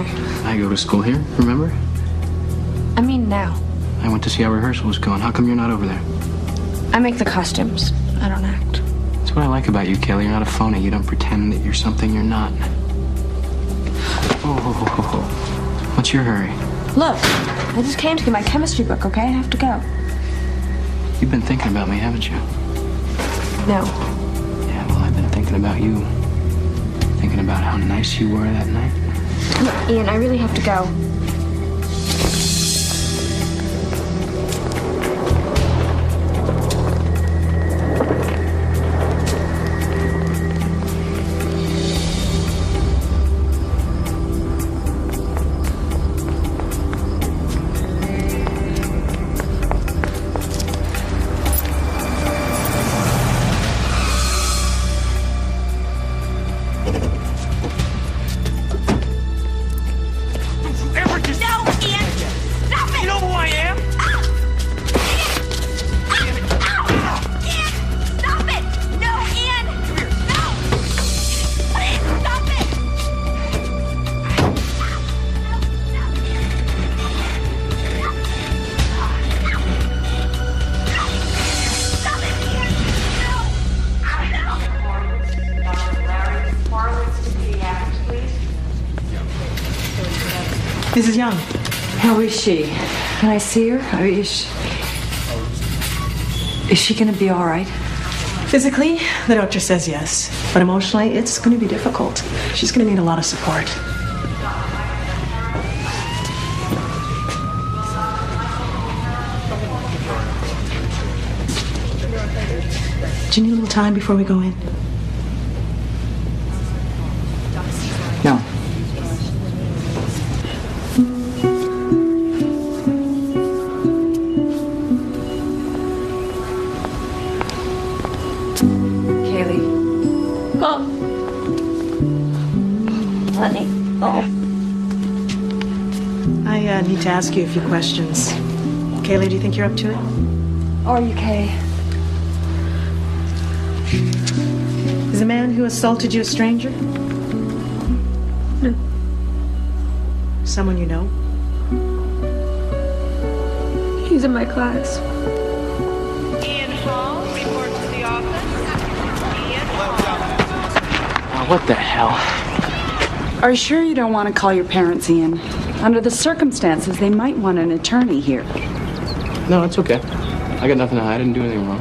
here? I go to school here, remember? I mean now. I went to see how rehearsal was going. How come you're not over there? I make the costumes. I don't act. That's what I like about you, Kaylee. You're not a phony. You don't pretend that you're something you're not. Oh. What's your hurry? Look, I just came to get my chemistry book, okay? I have to go. You've been thinking about me, haven't you? No. Yeah, well, I've been thinking about you. Thinking about how nice you were that night. Look, Ian, I really have to go. Mrs. Young. How is she? Can I see her? Is she going to be all right? Physically, the doctor says yes. But emotionally, it's going to be difficult. She's going to need a lot of support. Do you need a little time before we go in? No. I need to ask you a few questions. Kaylee, do you think you're up to it? Are you, Kay? Is the man who assaulted you a stranger? No. Someone you know? He's in my class. Ian Hall, report to the office. Ian Hall. What the hell? Are you sure you don't want to call your parents, Ian? Under the circumstances, they might want an attorney here. No, it's okay. I got nothing to hide. I didn't do anything wrong.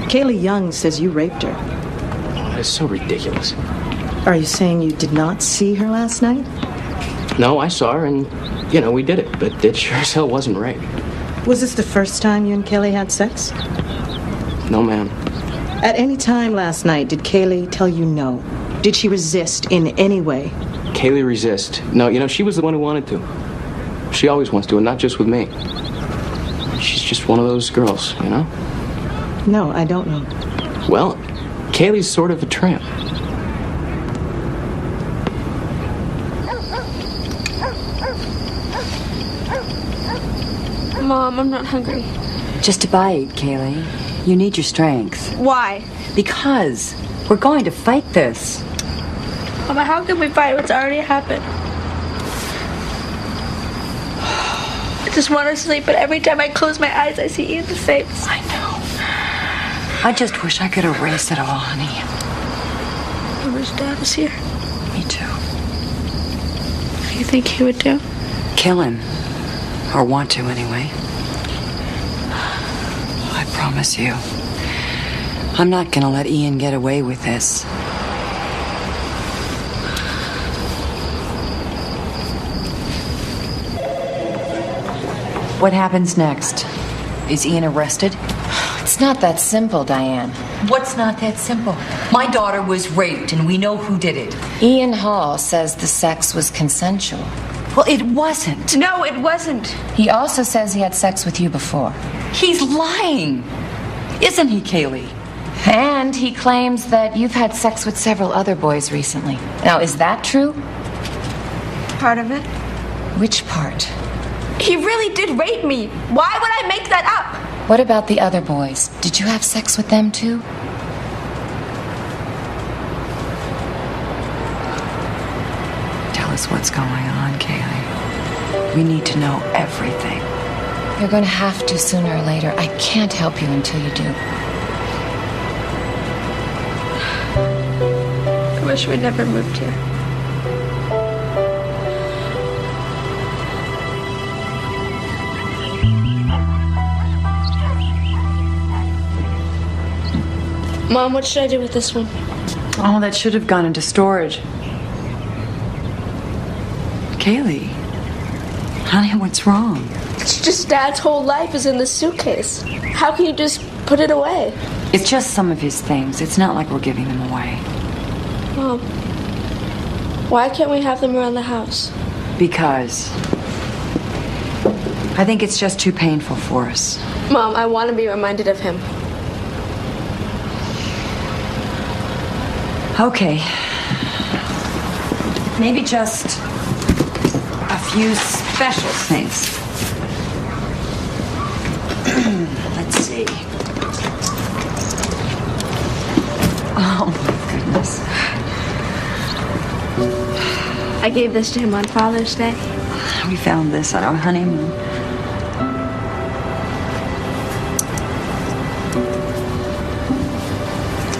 Kaylee Young says you raped her. That is so ridiculous. Are you saying you did not see her last night? No, I saw her and, we did it. But it sure as hell wasn't rape. Was this the first time you and Kaylee had sex? No, ma'am. At any time last night, did Kaylee tell you no? Did she resist in any way? Kaylee resist. No, she was the one who wanted to. She always wants to, and not just with me. She's just one of those girls, No, I don't know. Well, Kaylee's sort of a tramp. Mom, I'm not hungry. Just a bite, Kaylee. You need your strength. Why? Because we're going to fight this. Mama, how can we fight what's already happened? I just want to sleep, but every time I close my eyes, I see Ian's face. I know. I just wish I could erase it all, honey. I wish Dad was here. Me too. What do you think he would do? Kill him. Or want to, anyway. I promise you. I'm not gonna let Ian get away with this. What happens next? Is Ian arrested? It's not that simple, Diane. What's not that simple? My daughter was raped, and we know who did it. Ian Hall says the sex was consensual. Well, it wasn't. No, it wasn't. He also says he had sex with you before. He's lying. Isn't he, Kaylee? And he claims that you've had sex with several other boys recently. Now, is that true? Part of it. Which part? He really did rape me. Why would I make that up? What about the other boys? Did you have sex with them too? Tell us us what's going on, Kaylee. We need to know everything. You're going to have to sooner or later. I can't help you until you do. I wish we'd never moved here. Mom, what should I do with this one? Oh, that should have gone into storage. Kaylee, honey, what's wrong? It's just Dad's whole life is in this suitcase. How can you just put it away? It's just some of his things. It's not like we're giving them away. Mom, why can't we have them around the house? Because I think it's just too painful for us. Mom, I want to be reminded of him. Okay. Maybe just a few special things. Let's see. Oh, my goodness. I gave this to him on Father's Day. We found this at our honeymoon.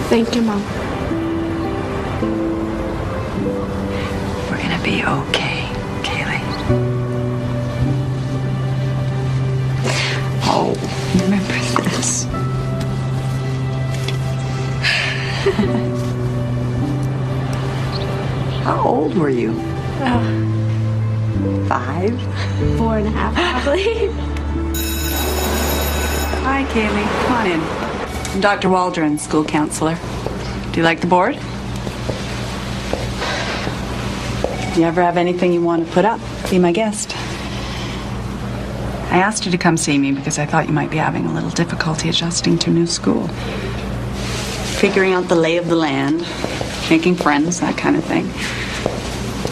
Thank you, Mom. We're gonna be okay, Kaylee. Oh, remember this? How old were you? 5? 4.5, probably. Hi, Kaylee. Come on in. I'm Dr. Waldron, school counselor. Do you like the board? You ever have anything you want to put up? Be my guest. I asked you to come see me because I thought you might be having a little difficulty adjusting to new school. Figuring out the lay of the land, making friends, that kind of thing.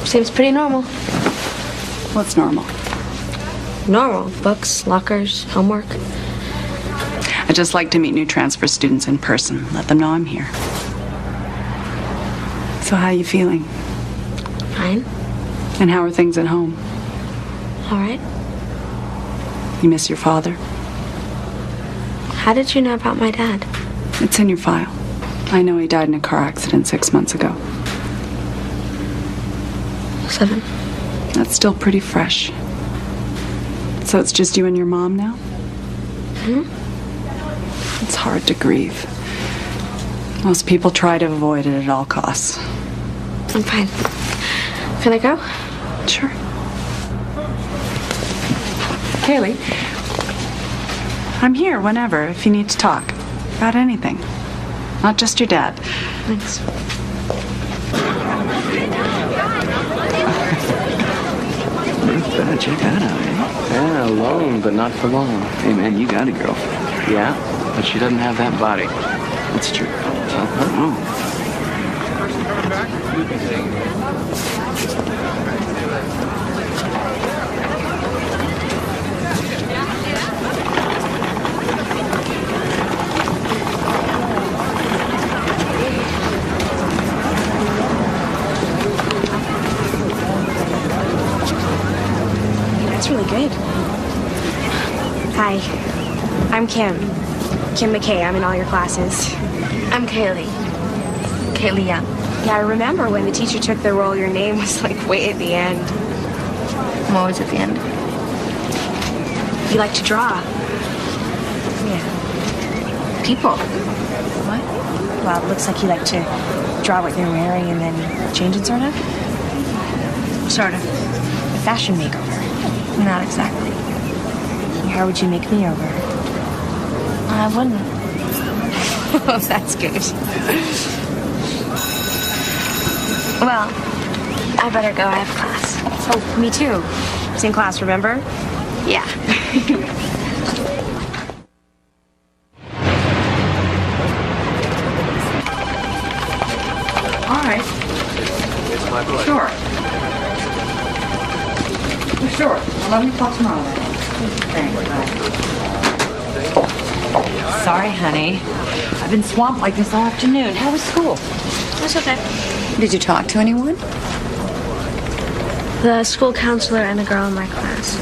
Seems pretty normal. What's normal? Normal. Books, lockers, homework. I just like to meet new transfer students in person. Let them know I'm here. So how are you feeling? Fine. And how are things at home? All right. You miss your father? How did you know about my dad? It's in your file. I know he died in a car accident 6 months ago. 7. That's still pretty fresh. So it's just you and your mom now? It's hard to grieve. Most people try to avoid it at all costs. I'm fine. Can I go? Sure. Kaylee, I'm here whenever if you need to talk about anything. Not just your dad. Thanks. Better check that out, eh? Yeah, alone, but not for long. Hey, man, you got a girl. Yeah, but she doesn't have that body. That's true. Oh. That's really good. Hi, I'm Kim. Kim McKay. I'm in all your classes. I'm Kaylee. Kaylee Young. Yeah, I remember when the teacher took the roll, your name was like way at the end. I'm always at the end. You like to draw. Yeah. People. What? Well, it looks like you like to draw what they're wearing and then change it, sort of. Sort of. A fashion makeover. Not exactly. How would you make me over? I wouldn't. Oh, that's good. Well, I better go. I have class. Oh, me too. Same class, remember? Yeah. All right. Sure. Sure. 11 o'clock tomorrow. Thanks. Sorry, honey. I've been swamped like this all afternoon. How was school? That's okay. Did you talk to anyone? The school counselor and a girl in my class.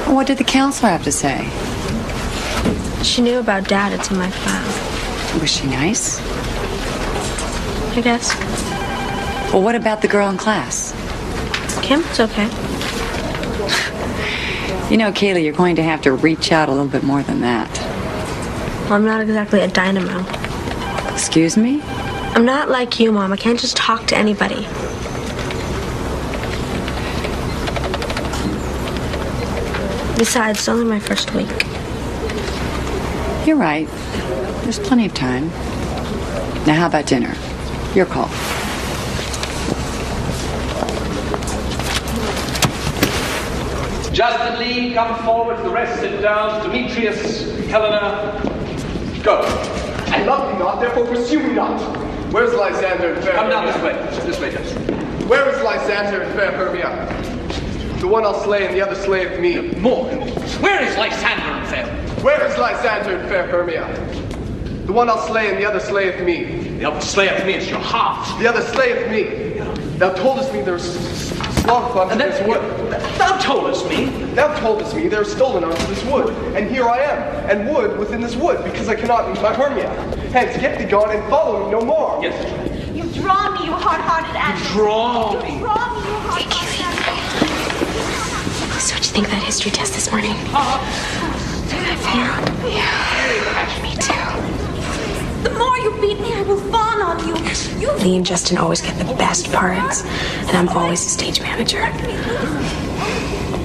What did the counselor have to say? She knew about Dad. It's in my file. Was she nice? I guess. Well, what about the girl in class? Kim, it's okay. You know, Kaylee, you're going to have to reach out a little bit more than that. Well, I'm not exactly a dynamo. Excuse me? I'm not like you, Mom. I can't just talk to anybody. Besides, it's only my first week. You're right. There's plenty of time. Now, how about dinner? Your call. Justin Lee, come forward. The rest sit down. Demetrius, Helena, go. I love thee not, therefore pursue me not. Where's Lysander and fair Come down Hermia? this way, Justin. Where is Lysander and fair Hermia? The one I'll slay and the other slayeth me. More. Where is Lysander and fair? Where is Lysander and fair Hermia? The one I'll slay and the other slayeth me. The other slayeth me is your heart. The other slayeth me. Thou toldest me there's sloth unto this wood. Thou toldest me. Thou toldest me there is stolen unto this wood. And here I am, and wood within this wood, because I cannot meet my Hermia. Hence get thee gone and follow me no more. Yes. You draw me, you hard-hearted animal. Draw me. You draw me, you hard-hearted animal. So what'd you think of that history test this morning? Yeah, me too. The more you beat me, I will fawn on you. Lee and Justin always get the best parts, and I'm always the stage manager.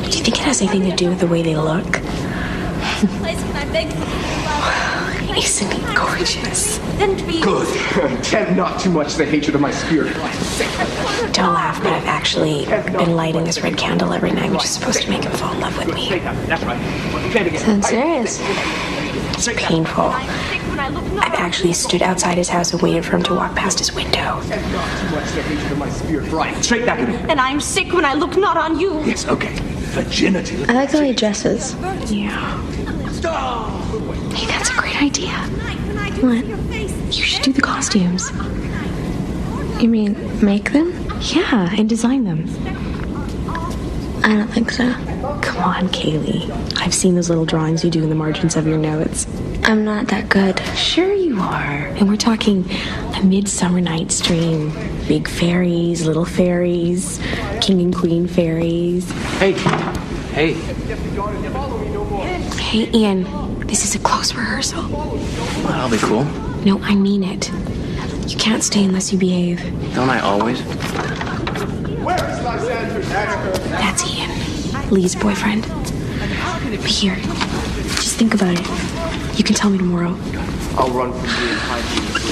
Do you think it has anything to do with the way they look? Isn't he gorgeous? Good. Tempt not too much the hatred of my spirit. Don't laugh, but I've actually been lighting this red candle every night, which is supposed to make him fall in love with me. That's right. Sounds serious. It's painful. I've actually stood outside his house and waited for him to walk past his window. Tempt not too much the hatred of my spirit. Right. Straight back at him. And I am sick when I look not on you. Yes, okay. Virginity. I like the way he dresses. Yeah. Hey, that's a great idea. What? You should do the costumes. You mean make them? Yeah, and design them. I don't think so. Come on, Kaylee. I've seen those little drawings you do in the margins of your notes. I'm not that good. Sure you are. And we're talking A Midsummer Night's Dream. Big fairies, little fairies, king and queen fairies. Hey. Hey, Ian, this is a close rehearsal. Well, that'll be cool. No, I mean it. You can't stay unless you behave. Don't I always? Where is Lysander and fair? That's Ian, Lee's boyfriend. But here, just think about it. You can tell me tomorrow. I'll run from thee and hide thee.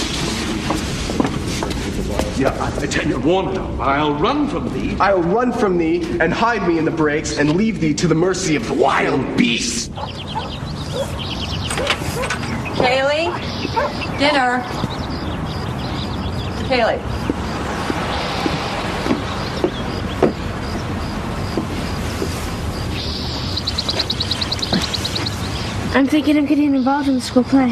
Yeah, I tell you, warn her. I'll run from thee. I'll run from thee and hide me in the breaks and leave thee to the mercy of the wild beasts. Kaylee? Dinner. Kaylee. I'm thinking of getting involved in the school play.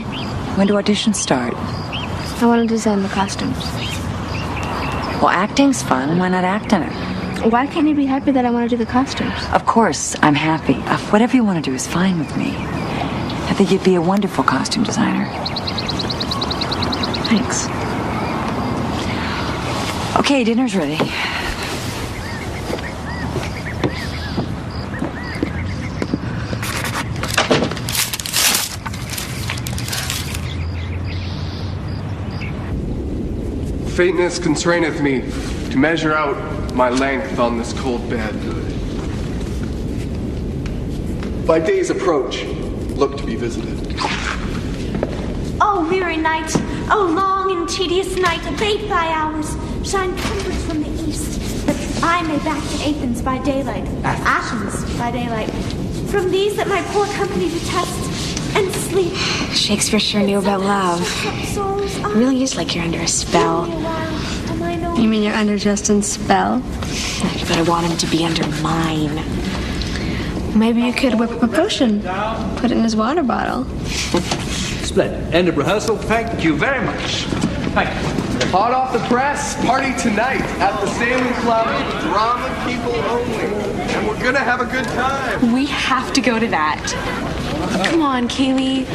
When do auditions start? I want to design the costumes. Well, acting's fun. Why not act in it? Why can't you be happy that I want to do the costumes? Of course, I'm happy. Whatever you want to do is fine with me. I think you'd be a wonderful costume designer. Thanks. Okay, dinner's ready. Faintness constraineth me to measure out my length on this cold bed. By day's approach, look to be visited. Oh, weary night, oh, long and tedious night, abate thy hours, shine cumbered from the east, that I may back to Athens by daylight, Athens by daylight, from these that my poor company detest, and sleep. Shakespeare sure knew about love. It really is like you're under a spell. You mean you're under Justin's spell? But I want him to be under mine. Maybe you could whip up a potion, put it in his water bottle. Splendid. End of rehearsal. Thank you very much. Thank you. Hot off the press, party tonight at the Sailing Club, drama people only. And we're gonna have a good time. We have to go to that. Come on, Kaylee.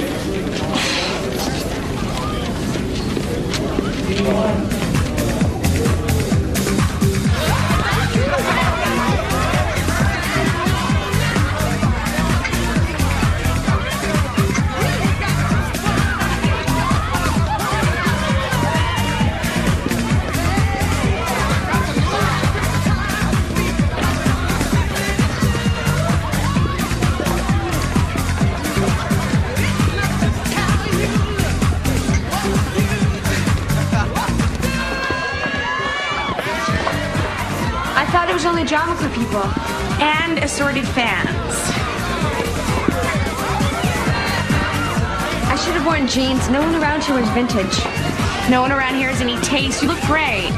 I thought it was only drama club people and assorted fans. I should have worn jeans. No one around here was vintage. No one around here has any taste. You look great.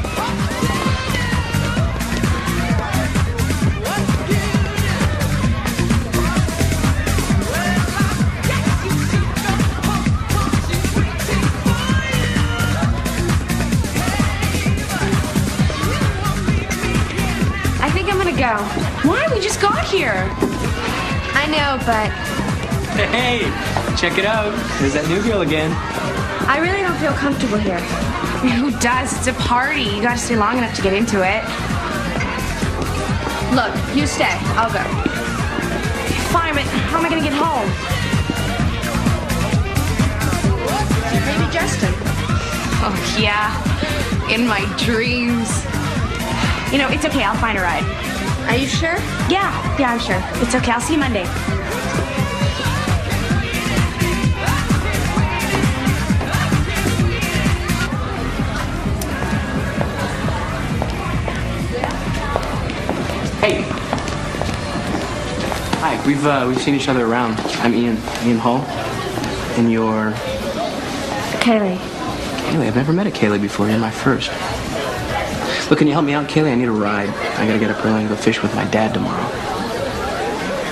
Go. Why? We just got here. I know, but... Hey, check it out. There's that new girl again. I really don't feel comfortable here. Who does? It's a party. You gotta stay long enough to get into it. Look, you stay. I'll go. Fine, but how am I gonna get home? Maybe Justin. Oh, yeah. In my dreams. You know, it's okay. I'll find a ride. Are you sure? Yeah, I'm sure. It's okay. I'll see you Monday. Hey. Hi. We've seen each other around. I'm Ian Hull, and you're Kaylee. Kaylee. I've never met a Kaylee before. You're my first. Look, can you help me out, Kaylee? I need a ride. I gotta get up early and go fish with my dad tomorrow.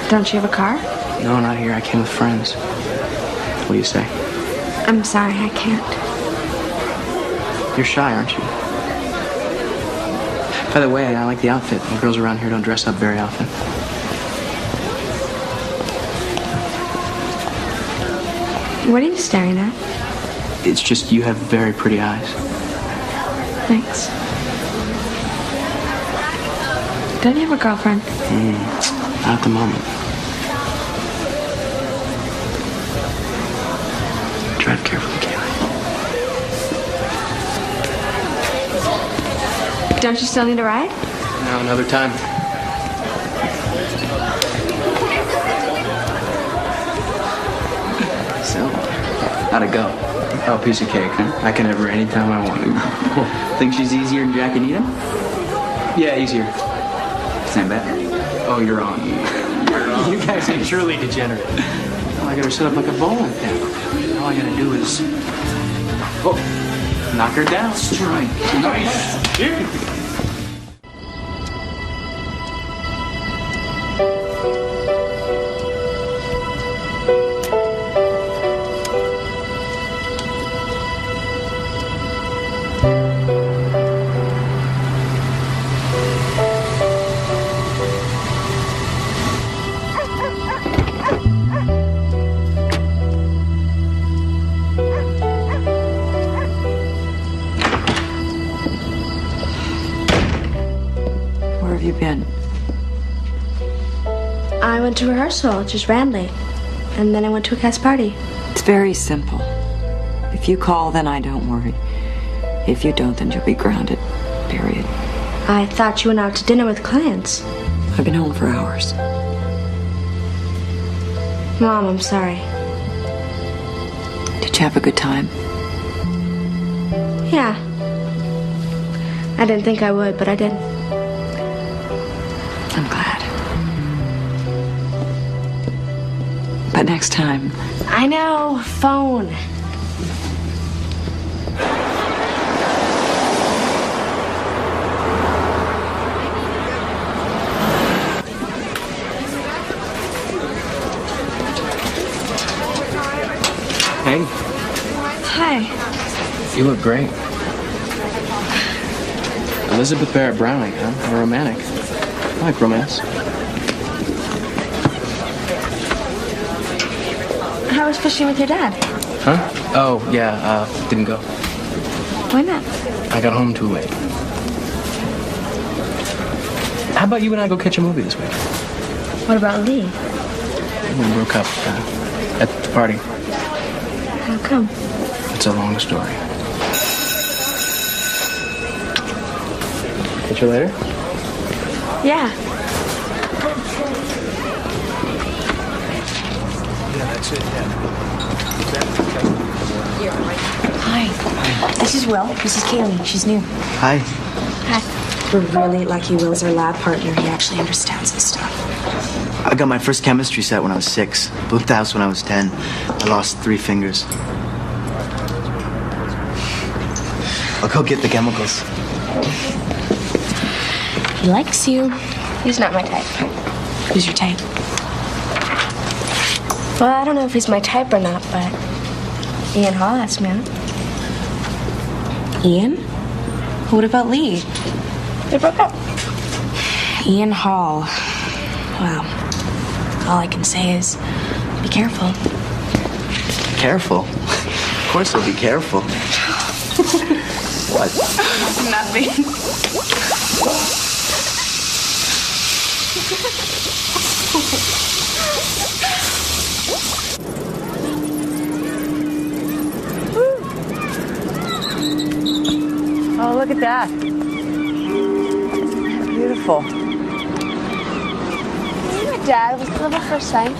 Don't you have a car? No, not here. I came with friends. What do you say? I'm sorry, I can't. You're shy, aren't you? By the way, I like the outfit. The girls around here don't dress up very often. What are you staring at? It's just you have very pretty eyes. Thanks. Don't you have a girlfriend? Not at the moment. Drive carefully, Kaylee. Don't you still need a ride? No, another time. So, how'd it go? Oh, piece of cake, huh? I can have her anytime I want. Think she's easier than Jack and Edith? Yeah, easier. Same bet. Oh, you're on. You guys are truly degenerate. Oh, I got her set up like a bowling pin. All I gotta do is... Oh, knock her down. Strike. Nice. Where have you been? I went to rehearsal, just ran late. And then I went to a cast party. It's very simple. If you call, then I don't worry. If you don't, then you'll be grounded. Period. I thought you went out to dinner with clients. I've been home for hours. Mom, I'm sorry. Did you have a good time? Yeah. I didn't think I would, but I did. I'm glad. But next time... I know. Phone. Hey, Hi. you look great. Elizabeth Barrett Browning, huh? A romantic. I like romance. How was fishing with your dad? Huh? Oh, yeah, didn't go. Why not? I got home too late. How about you and I go catch a movie this week? What about Lee? We broke up at the party. How come? It's a long story. Catch you later? Yeah. Hi. This is Will. This is Kaylee. She's new. Hi. Hi. We're really lucky Will's our lab partner. He actually understands this stuff. I got my first chemistry set when I was 6. Moved the house when I was 10. I lost 3 fingers. I'll go get the chemicals. He likes you. He's not my type. Who's your type? Well, I don't know if he's my type or not, but Ian Hall asked me out. Ian? What about Lee? They broke up. Ian Hall. Well, all I can say is be careful. Careful? Of course I'll be careful. What? Nothing. Oh, look at that. Beautiful. My dad was love at first sight.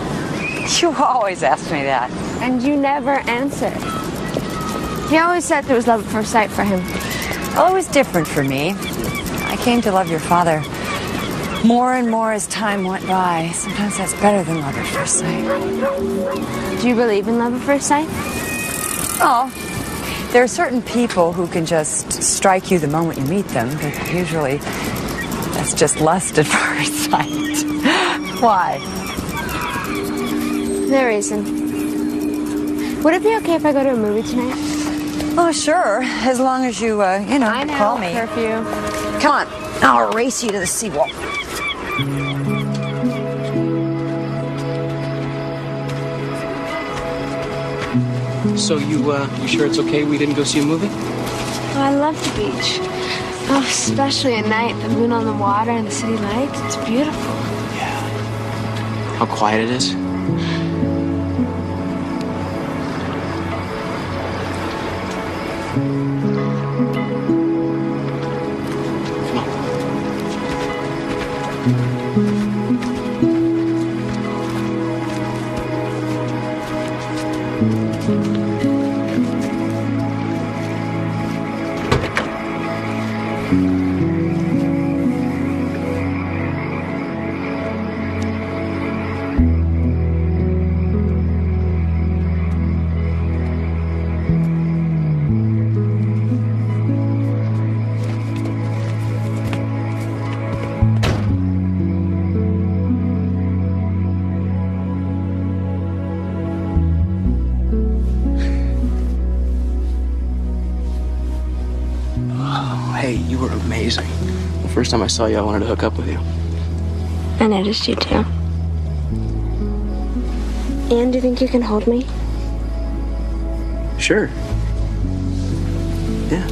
You always ask me that. And you never answered. He always said there was love at first sight for him. Well, it was different for me. I came to love your father more and more as time went by. Sometimes that's better than love at first sight. Do you believe in love at first sight? Oh, there are certain people who can just strike you the moment you meet them, but usually that's just lust at first sight. Why? No reason. Would it be okay if I go to a movie tonight? Oh, sure. As long as you, I know, call me. Curfew. Come on. I'll race you to the seawall. So you sure it's okay we didn't go see a movie? Oh, I love the beach. Oh, especially at night. The moon on the water and the city lights. It's beautiful. How quiet it is. Hey, you were amazing. The first time I saw you, I wanted to hook up with you. I noticed you too. Ian, do you think you can hold me? Sure. Yeah.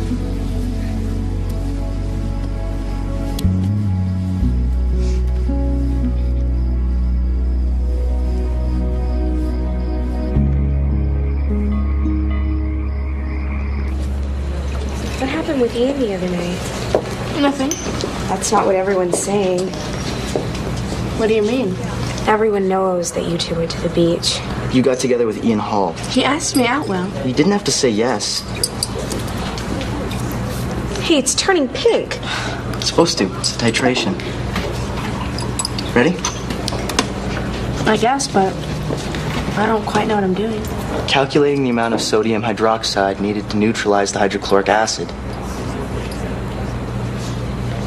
What happened with Ian the other night? Nothing. That's not what everyone's saying. What do you mean? Everyone knows that you two went to the beach. You got together with Ian Hall. He asked me out, Will. You didn't have to say yes. Hey, it's turning pink. It's supposed to. It's a titration. Ready? I guess, but I don't quite know what I'm doing. Calculating the amount of sodium hydroxide needed to neutralize the hydrochloric acid.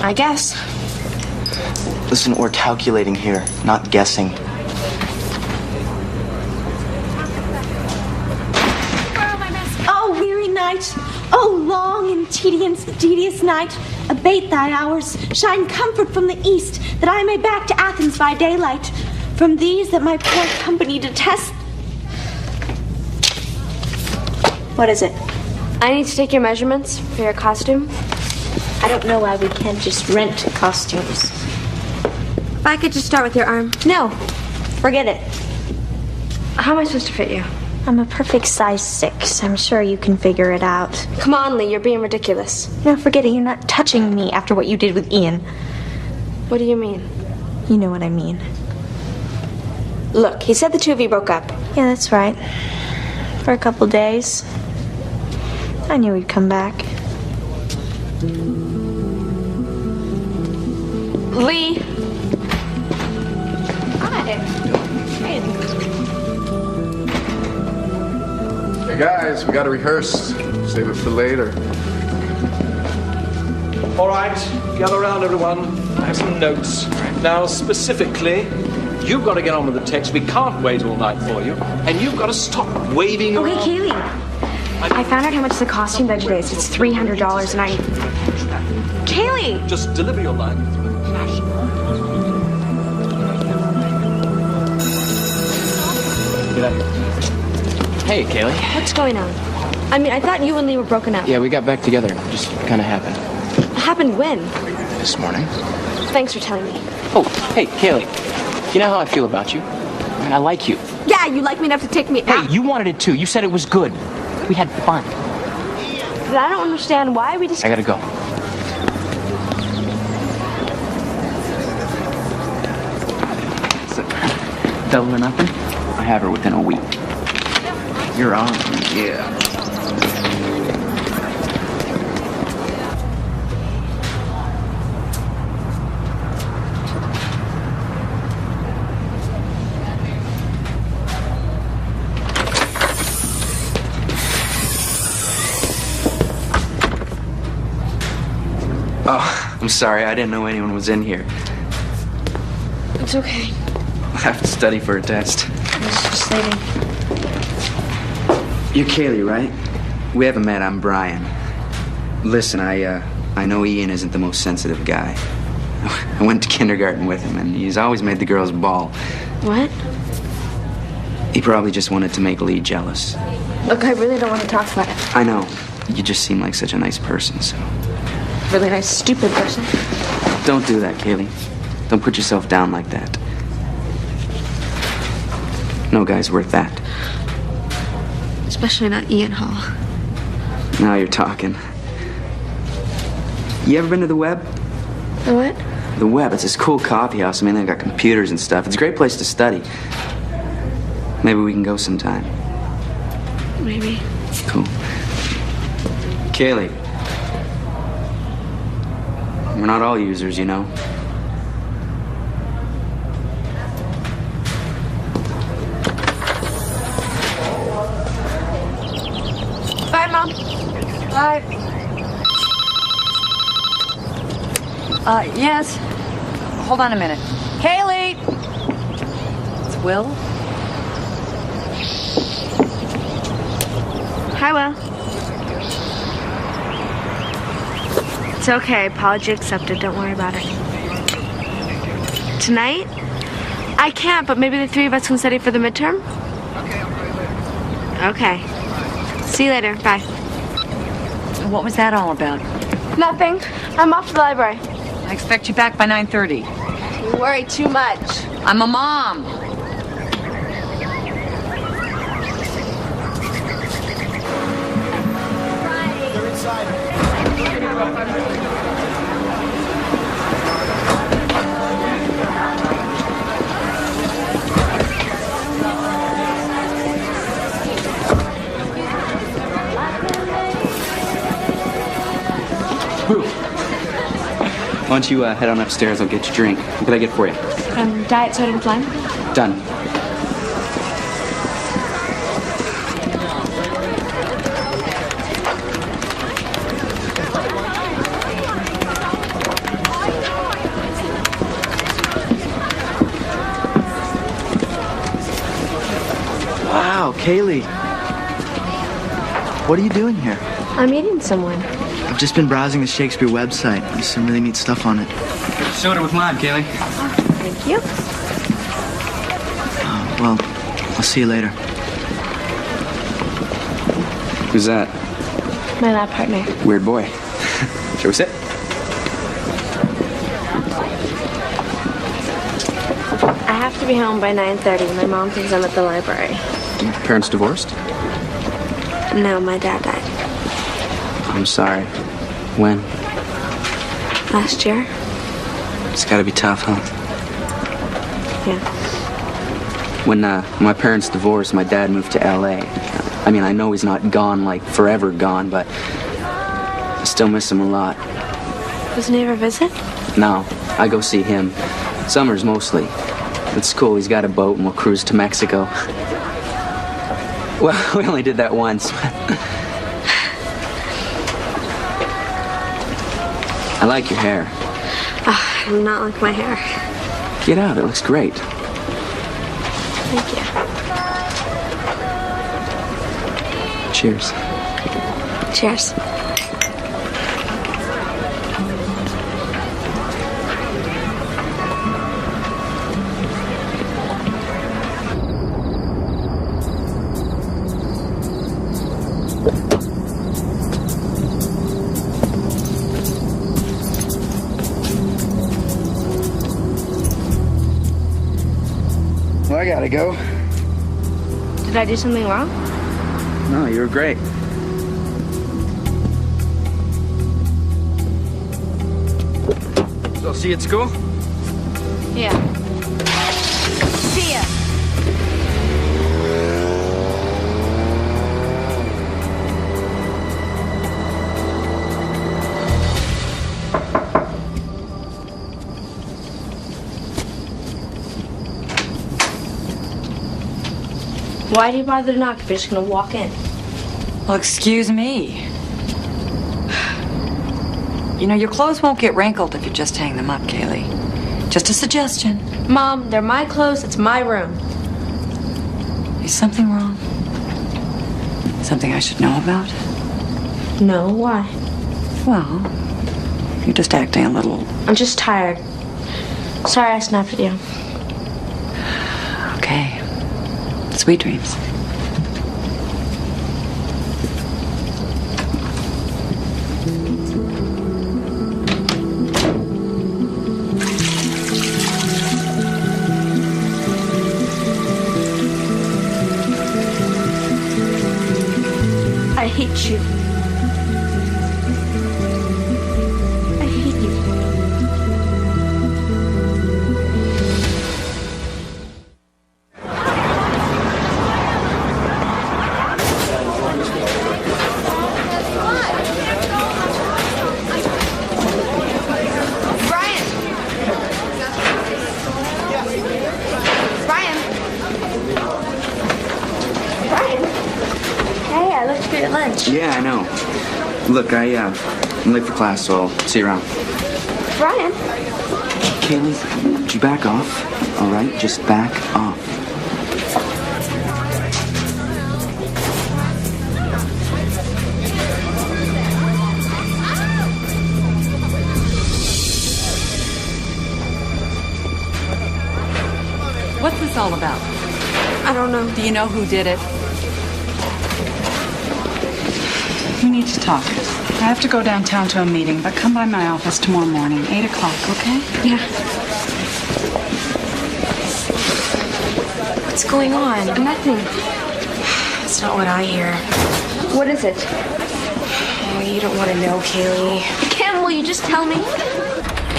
I guess. Listen, we're calculating here, not guessing. Oh, weary night. Oh, long and tedious night, abate thy hours, shine comfort from the east, that I may back to Athens by daylight. From these that my poor company detest. What is it? I need to take your measurements for your costume. I don't know why we can't just rent costumes. If I could just start with your arm. No, forget it. How am I supposed to fit you? I'm a perfect size 6. I'm sure you can figure it out. Come on, Lee, you're being ridiculous. No, forget it. You're not touching me after what you did with Ian. What do you mean? You know what I mean. Look, he said the two of you broke up. Yeah, that's right. For a couple days. I knew he'd come back. Lee! Hi. Hey guys, we gotta rehearse. Save it for later. All right, gather around, everyone. I have some notes. Now, specifically, you've got to get on with the text. We can't wait all night for you. And you've got to stop waving Okay, around. Kaylee. I found out how much the costume budget is. It's $300 and I... Kaylee! Just deliver your line with passion. Hey, Kaylee. What's going on? I mean, I thought you and Lee were broken up. Yeah, we got back together. Just kind of happened. Happened when? This morning. Thanks for telling me. Oh, hey, Kaylee. You know how I feel about you? I mean, I like you. Yeah, you like me enough to take me out. Hey, you wanted it too. You said it was good. We had fun. But I don't understand why we just... I gotta go. So, double or nothing? I have her within a week. You're on. Yeah. Oh, I'm sorry. I didn't know anyone was in here. It's okay. I have to study for a test. I was just leaving. You're Kaylee, right? We haven't met. I'm Brian. Listen, I know Ian isn't the most sensitive guy. I went to kindergarten with him, and he's always made the girls bawl. What? He probably just wanted to make Lee jealous. Look, I really don't want to talk about it. I know. You just seem like such a nice person, so... Really nice, stupid person. Don't do that, Kaylee. Don't put yourself down like that. No guy's worth that. Especially not Ian Hall. Now you're talking. You ever been to the Web? The what? The Web. It's this cool coffee house. I mean, they've got computers and stuff. It's a great place to study. Maybe we can go sometime. Maybe. Cool. Kaylee. We're not all users, you know. Bye, Mom. Bye. Yes. Hold on a minute. Kaylee! It's Will. Hi, Will. It's okay. Apology accepted. Don't worry about it. Tonight? I can't, but maybe the three of us can study for the midterm? Okay. See you later. Bye. What was that all about? Nothing. I'm off to the library. I expect you back by 9:30. You worry too much. I'm a mom. Why don't you head on upstairs? I'll get you a drink. What can I get for you? Diet soda and lime. Done. Wow, Kaylee. What are you doing here? I'm meeting someone. I'm just been browsing the Shakespeare website. There's some really neat stuff on it. Soda with lime, Kaylee. Thank you. Well, I'll see you later. Who's that? My lab partner. Weird boy. Shall we sit? I have to be home by 9:30. My mom thinks I'm at the library. Your parents divorced? No, my dad died. I'm sorry. When? Last year? It's gotta be tough, huh? Yeah. When my parents divorced, my dad moved to L.A. I mean, I know he's not gone, like, forever gone, but I still miss him a lot. Doesn't he ever visit? No, I go see him. Summers, mostly. It's cool, he's got a boat and we'll cruise to Mexico. Well, we only did that once. I like your hair. I'm not like my hair. Get out, it looks great. Thank you. Cheers. Cheers. Well, I gotta go. Did I do something wrong? No, you were great. So, see you at school? Yeah. See ya. Why do you bother to knock if you're just gonna walk in? Well, excuse me. You know, your clothes won't get wrinkled if you just hang them up, Kaylee. Just a suggestion. Mom, they're my clothes. It's my room. Is something wrong? Something I should know about? No, why? Well, you're just acting a little... I'm just tired. Sorry I snapped at you. Okay. Sweet dreams. I hate you. I hate you. Brian! Brian! Brian! Hey, I looked for your lunch. Yeah, I know. Look, I'm late for class, so I'll see you around. Brian? Kaylee, would you back off? All right, just back off. What's this all about? I don't know. Do you know who did it? We need to talk. I have to go downtown to a meeting, but come by my office tomorrow morning, 8 o'clock, okay? Yeah. What's going on? Nothing. That's not what I hear. What is it? Oh, you don't want to know, Kaylee. Kim, will you just tell me?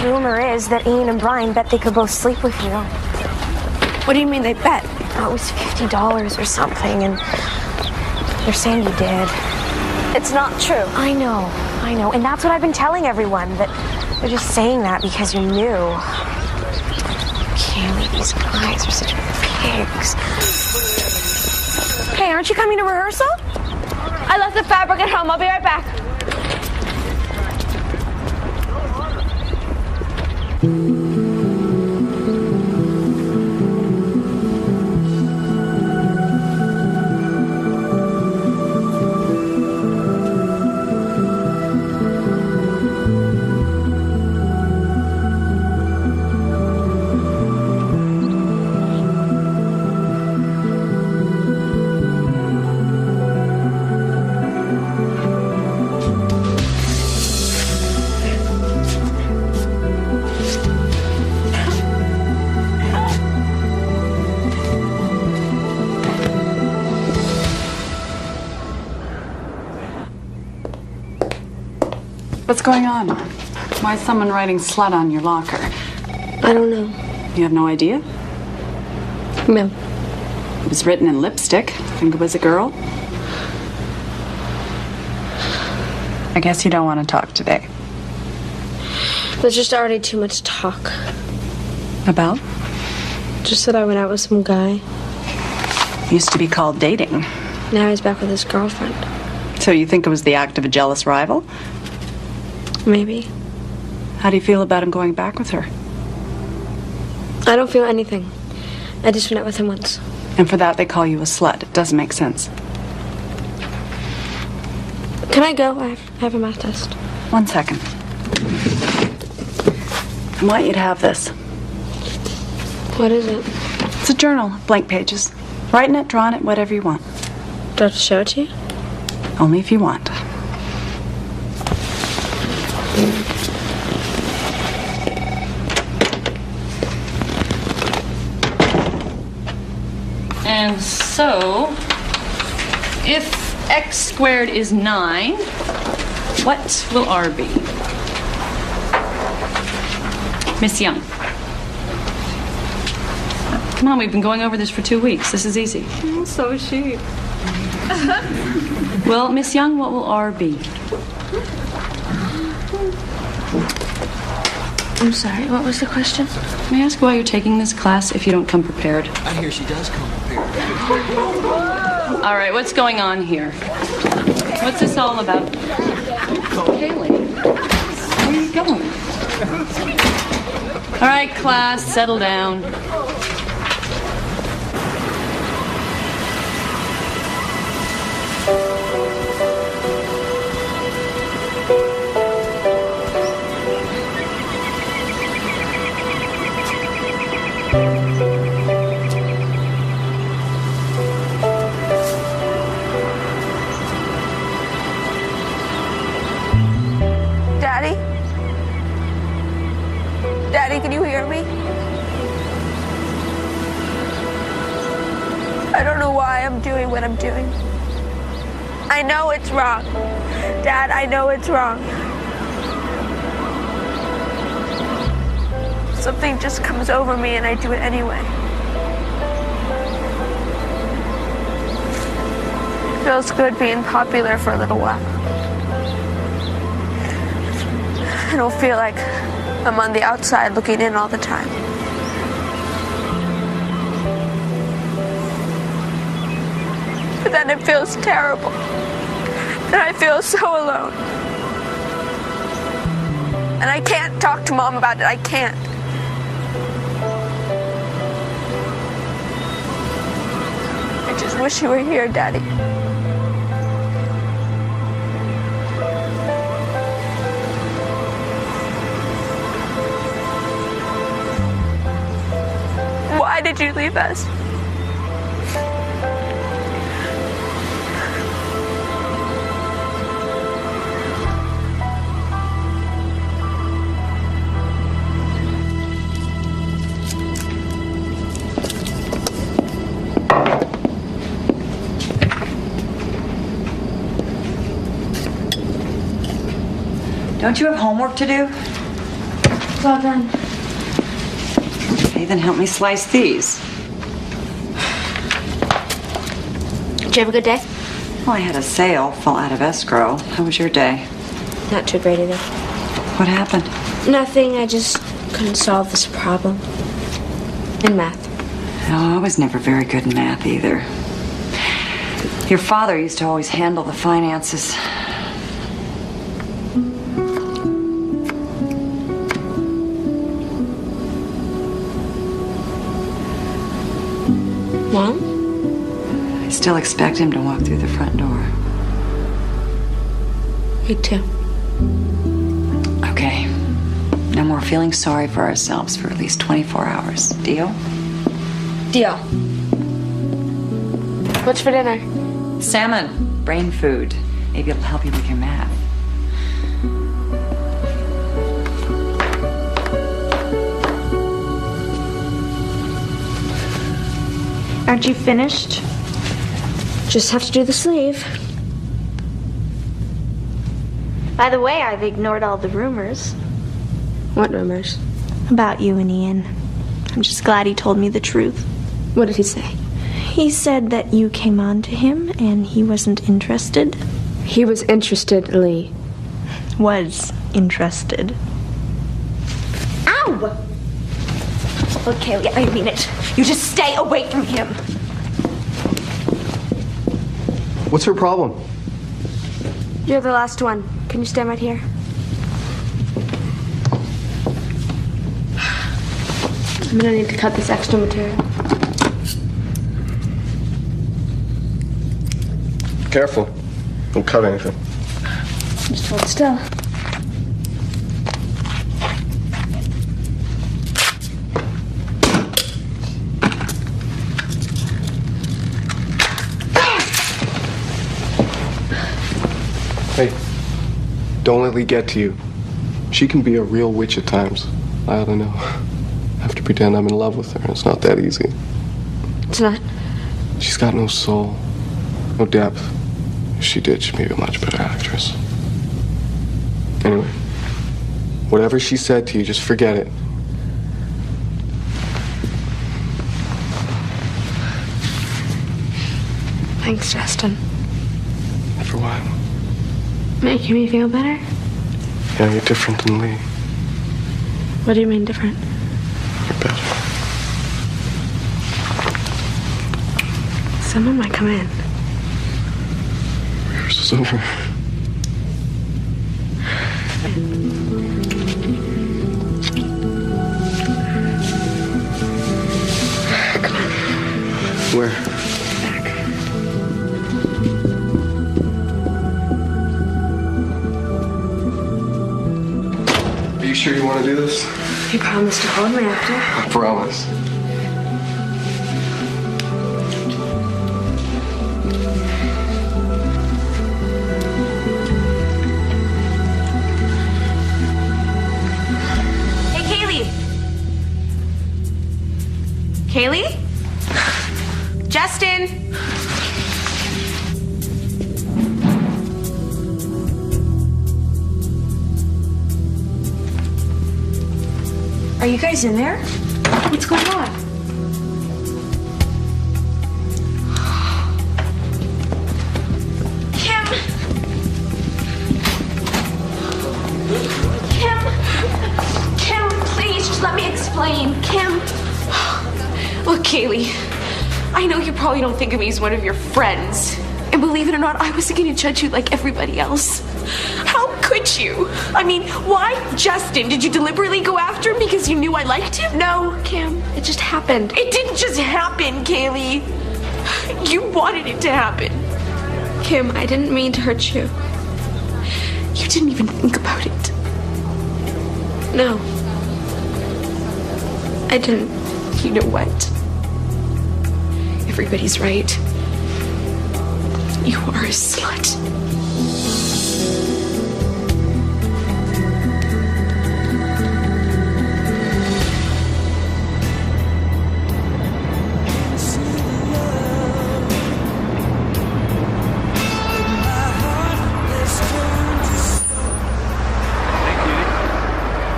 Rumor is that Ian and Brian bet they could both sleep with you. What do you mean they bet? Oh, it was $50 or something, and they're saying you did. It's not true. I know. And that's what I've been telling everyone, that they're just saying that because you're new. Kaylee, these guys are such pigs. Hey, aren't you coming to rehearsal? I left the fabric at home. I'll be right back. What's going on? Why is someone writing slut on your locker? I don't know. You have no idea? No. It was written in lipstick. I think it was a girl. I guess you don't want to talk today. There's just already too much talk. About? Just that I went out with some guy. Used to be called dating. Now he's back with his girlfriend. So you think it was the act of a jealous rival? Maybe. How do you feel about him going back with her? I don't feel anything. I just went out with him once. And for that they call you a slut. It doesn't make sense. Can I go? I have a math test. 1 second. I want you to have this. What is it? It's a journal, blank pages. Write in it, draw in it, whatever you want. Do I have to show it to you? Only if you want. And so, if x squared is 9, what will r be? Miss Young. Come on, we've been going over this for 2 weeks. This is easy. So is she. Well, Miss Young, what will r be? I'm sorry, what was the question? May I ask why you're taking this class if you don't come prepared? I hear she does come prepared. All right, what's going on here? What's this all about? Kaylee, where are you going? All right, class, settle down. Daddy? Daddy, can you hear me? I don't know why I'm doing what I'm doing. I know it's wrong. Dad, I know it's wrong. Something just comes over me and I do it anyway. It feels good being popular for a little while. I don't feel like I'm on the outside looking in all the time. But then it feels terrible. And I feel so alone. And I can't talk to Mom about it. I can't. I just wish you were here, Daddy. Why did you leave us? Don't you have homework to do? It's all done. Okay, then help me slice these. Did you have a good day? Well, I had a sale, fall out of escrow. How was your day? Not too great either. What happened? Nothing, I just couldn't solve this problem. In math. No, I was never very good in math either. Your father used to always handle the finances. Mom? I still expect him to walk through the front door. Me too. Okay. No more feeling sorry for ourselves for at least 24 hours. Deal? Deal. What's for dinner? Salmon. Brain food. Maybe it'll help you with your math. Aren't you finished? Just have to do the sleeve. By the way, I've ignored all the rumors. What rumors? About you and Ian. I'm just glad he told me the truth. What did he say? He said that you came on to him and he wasn't interested. He was interested, Lee. Was interested. Ow! Look, Kaylee, I mean it. You just stay away from him. What's her problem? You're the last one. Can you stand right here? I'm gonna need to cut this extra material. Careful. Don't cut anything. Just hold still. Hey, don't let Lee get to you. She can be a real witch at times. I ought to know. I have to pretend I'm in love with her. It's not that easy. It's not. She's got no soul, no depth. If she did, she'd be a much better actress. Anyway, whatever she said to you, just forget it. Thanks, Justin. For what? Making me feel better? Yeah, you're different than Lee. What do you mean different? You're better. Someone might come in. Rehearsal's over. Come on. Where? Are you sure you want to do this? You promised to hold me after. I promise. Hey, Kaylee. Kaylee? Justin? Are you guys in there? What's going on? Kim! Kim, please, just let me explain. Kim. Look, Kaylee, I know you probably don't think of me as one of your friends. And believe it or not, I wasn't going to judge you like everybody else. How could you? I mean, why Justin? Did you deliberately go after him because you knew I liked him? No, Kim. It just happened. It didn't just happen, Kaylee. You wanted it to happen. Kim, I didn't mean to hurt you. You didn't even think about it. No. I didn't. You know what? Everybody's right. You are a slut.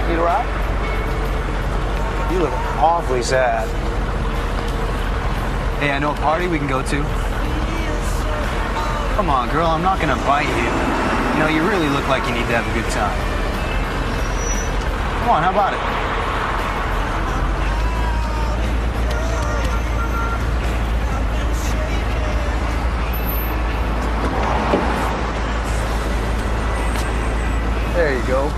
Need a ride? You look awfully sad. Hey, I know a party we can go to. Come on, girl, I'm not gonna bite you. You know, you really look like you need to have a good time. Come on, how about it? There you go.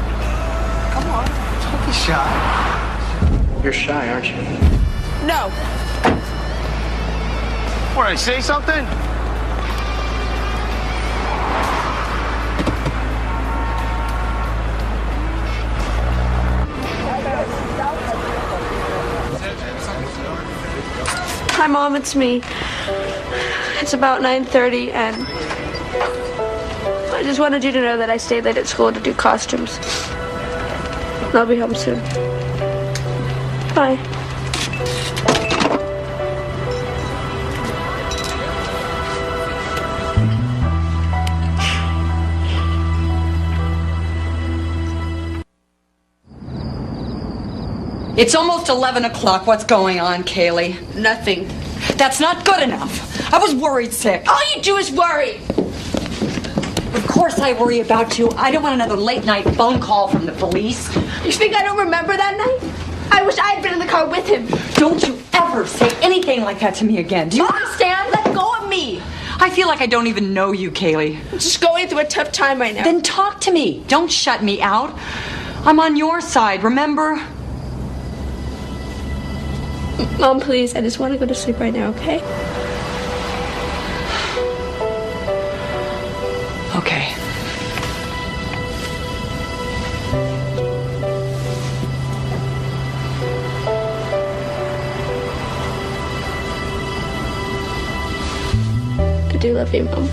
Come on, don't be shy. You're shy, aren't you? No. What, I say something? Hi, Mom, it's me. It's about 9:30, and I just wanted you to know that I stayed late at school to do costumes. I'll be home soon. Bye. It's almost 11 o'clock. What's going on, Kaylee? Nothing. That's not good enough. I was worried sick. All you do is worry. Of course I worry about you. I don't want another late-night phone call from the police. You think I don't remember that night? I wish I had been in the car with him. Don't you ever say anything like that to me again. Do you understand? Let go of me. I feel like I don't even know you, Kaylee. I'm just going through a tough time right now. Then talk to me. Don't shut me out. I'm on your side, remember? Mom, please, I just want to go to sleep right now, okay? Okay. I do love you, Mom.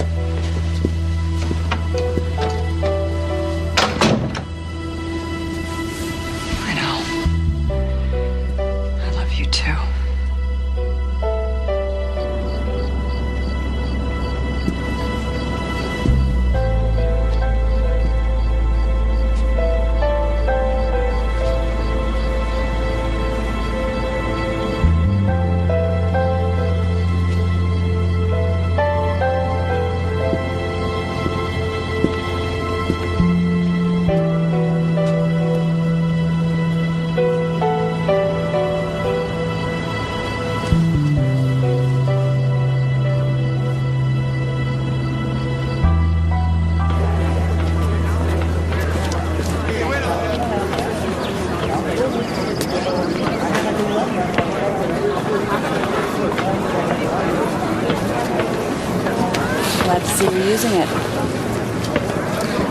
I know. I love you too. Glad to see you're using it.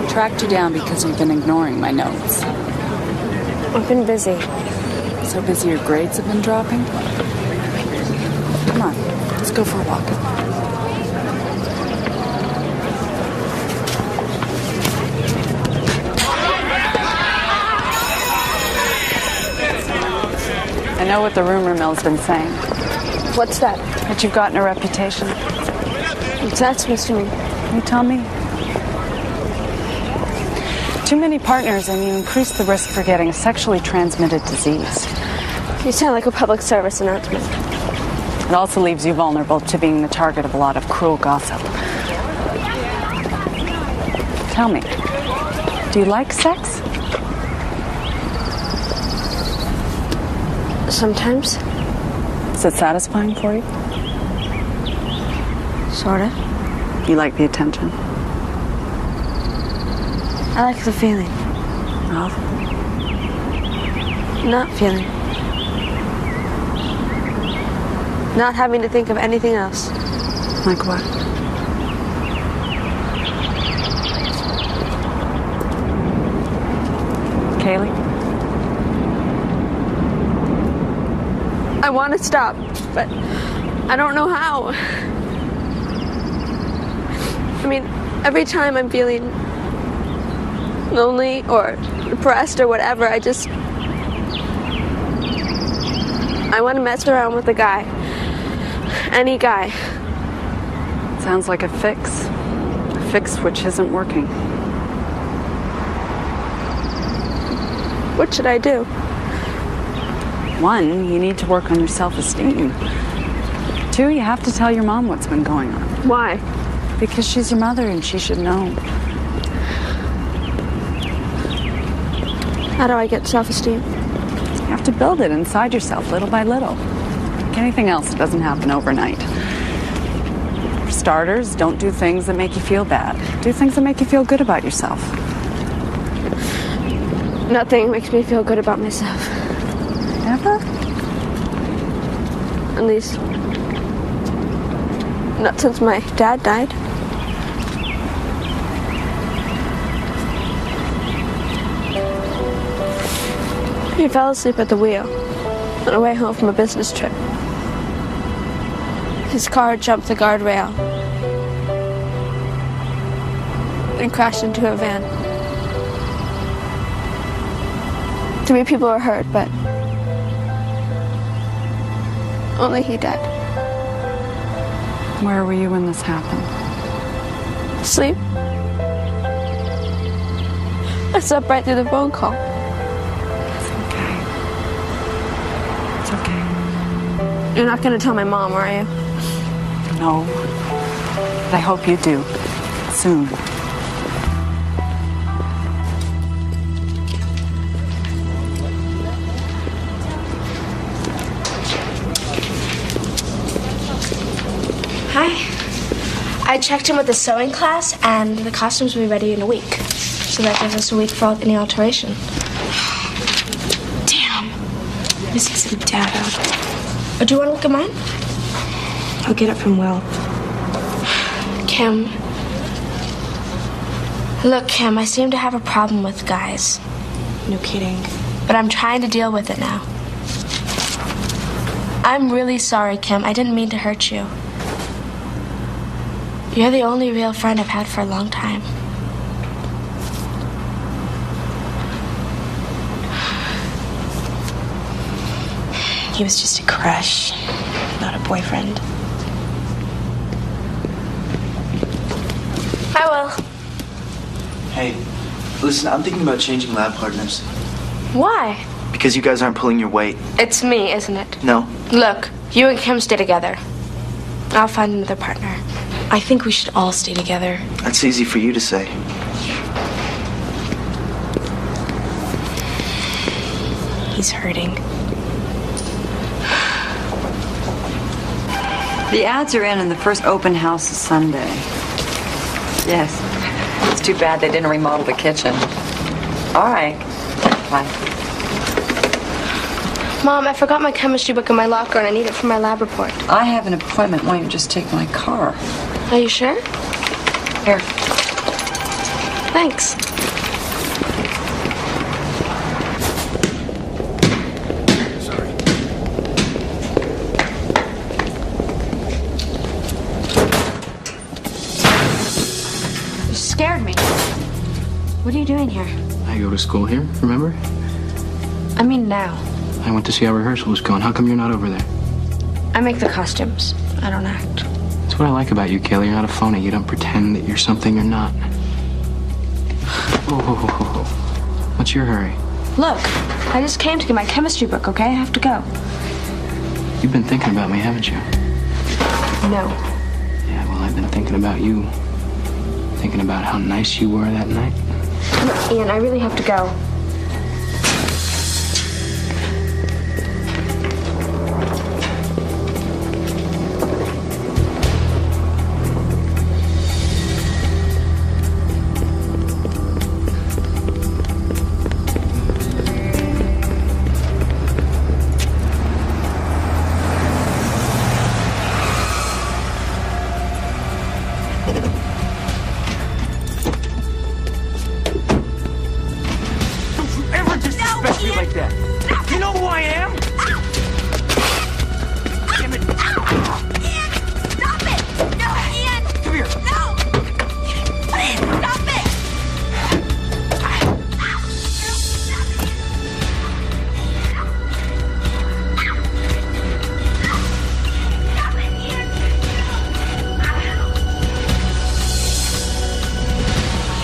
Tracked you down because you've been ignoring my notes. I've been busy. So busy your grades have been dropping? Come on, let's go for a walk. I know what the rumor mill's been saying. What's that? That you've gotten a reputation. What's that supposed to mean? You tell me. Too many partners and you increase the risk for getting a sexually transmitted disease. You sound like a public service announcement. It also leaves you vulnerable to being the target of a lot of cruel gossip. Tell me, do you like sex? Sometimes. Is it satisfying for you? Sort of. You like the attention? I like the feeling. Of? Not feeling. Not having to think of anything else. Like what? Kaylee? I want to stop, but I don't know how. I mean, every time I'm feeling lonely or depressed or whatever, I want to mess around with a guy. Any guy. Sounds like a fix. A fix which isn't working. What should I do? One, you need to work on your self-esteem. Two, you have to tell your mom what's been going on. Why? Because she's your mother and she should know. How do I get self-esteem? You have to build it inside yourself, little by little. Like anything else, it doesn't happen overnight. For starters, don't do things that make you feel bad. Do things that make you feel good about yourself. Nothing makes me feel good about myself. Never? At least, not since my dad died. He fell asleep at the wheel on the way home from a business trip. His car jumped the guardrail and crashed into a van. 3 people were hurt, but only he died. Where were you when this happened? Sleep. I slept right through the phone call. It's okay. You're not going to tell my mom, are you? No. But I hope you do. Soon. Hi. I checked in with the sewing class, and the costumes will be ready in a week. So that gives us a week for any alteration. Damn. Missing some data. Oh, do you want to look at mine? I'll get it from Will. Kim. Look, Kim, I seem to have a problem with guys. No kidding. But I'm trying to deal with it now. I'm really sorry, Kim. I didn't mean to hurt you. You're the only real friend I've had for a long time. He was just a crush, not a boyfriend. I will. Hey, listen, I'm thinking about changing lab partners. Why? Because you guys aren't pulling your weight. It's me, isn't it? No. Look, you and Kim stay together. I'll find another partner. I think we should all stay together. That's easy for you to say. He's hurting. The ads are in, and the first open house is Sunday. Yes. It's too bad they didn't remodel the kitchen. All right. Bye. Mom, I forgot my chemistry book in my locker, and I need it for my lab report. I have an appointment. Why don't you just take my car? Are you sure? Here. Thanks. You scared me. What are you doing here? I go to school here, remember? I mean now. I went to see how rehearsal was going. How come you're not over there? I make the costumes. I don't act. That's what I like about you, Kaylee. You're not a phony. You don't pretend that you're something you're not. Oh, what's your hurry? Look, I just came to get my chemistry book, okay? I have to go. You've been thinking about me, haven't you? No. Yeah, well, I've been thinking about you. Thinking about how nice you were that night. Look, Ian, I really have to go.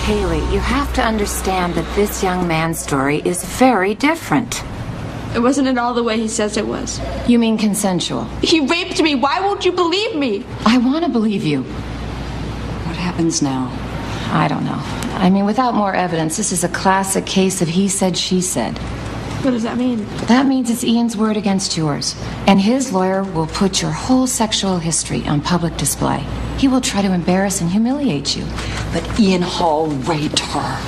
Kaylee, you have to understand that this young man's story is very different. It wasn't at all the way he says it was. You mean consensual? He raped me. Why won't you believe me? I want to believe you. What happens now? I don't know. I mean, without more evidence, this is a classic case of he said, she said. What does that mean? That means it's Ian's word against yours. And his lawyer will put your whole sexual history on public display. He will try to embarrass and humiliate you. But Ian Hall raped her.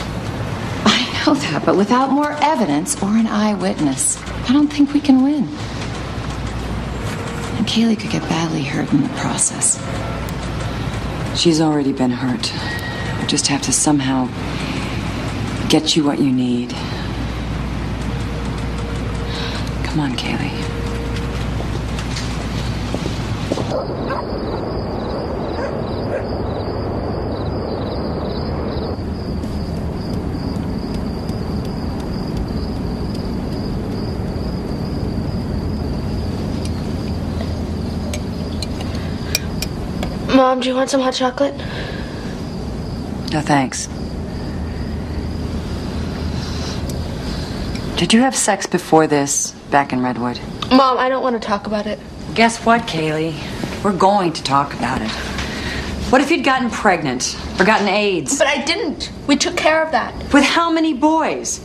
I know that, but without more evidence or an eyewitness, I don't think we can win. And Kaylee could get badly hurt in the process. She's already been hurt. We just have to somehow get you what you need. Come on, Kaylee. Mom, do you want some hot chocolate? No, thanks. Did you have sex before this, back in Redwood? Mom, I don't want to talk about it. Guess what, Kaylee? We're going to talk about it. What if you'd gotten pregnant or gotten AIDS? But I didn't. We took care of that. With how many boys?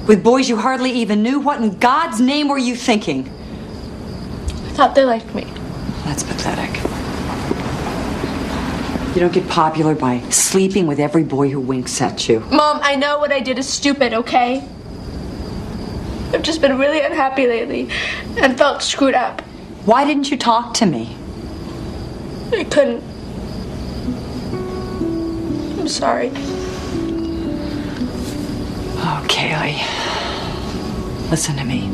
With boys you hardly even knew? What in God's name were you thinking? I thought they liked me. That's pathetic. You don't get popular by sleeping with every boy who winks at you. Mom, I know what I did is stupid, okay? I've just been really unhappy lately and felt screwed up. Why didn't you talk to me? I couldn't. I'm sorry. Oh, Kaylee. Listen to me.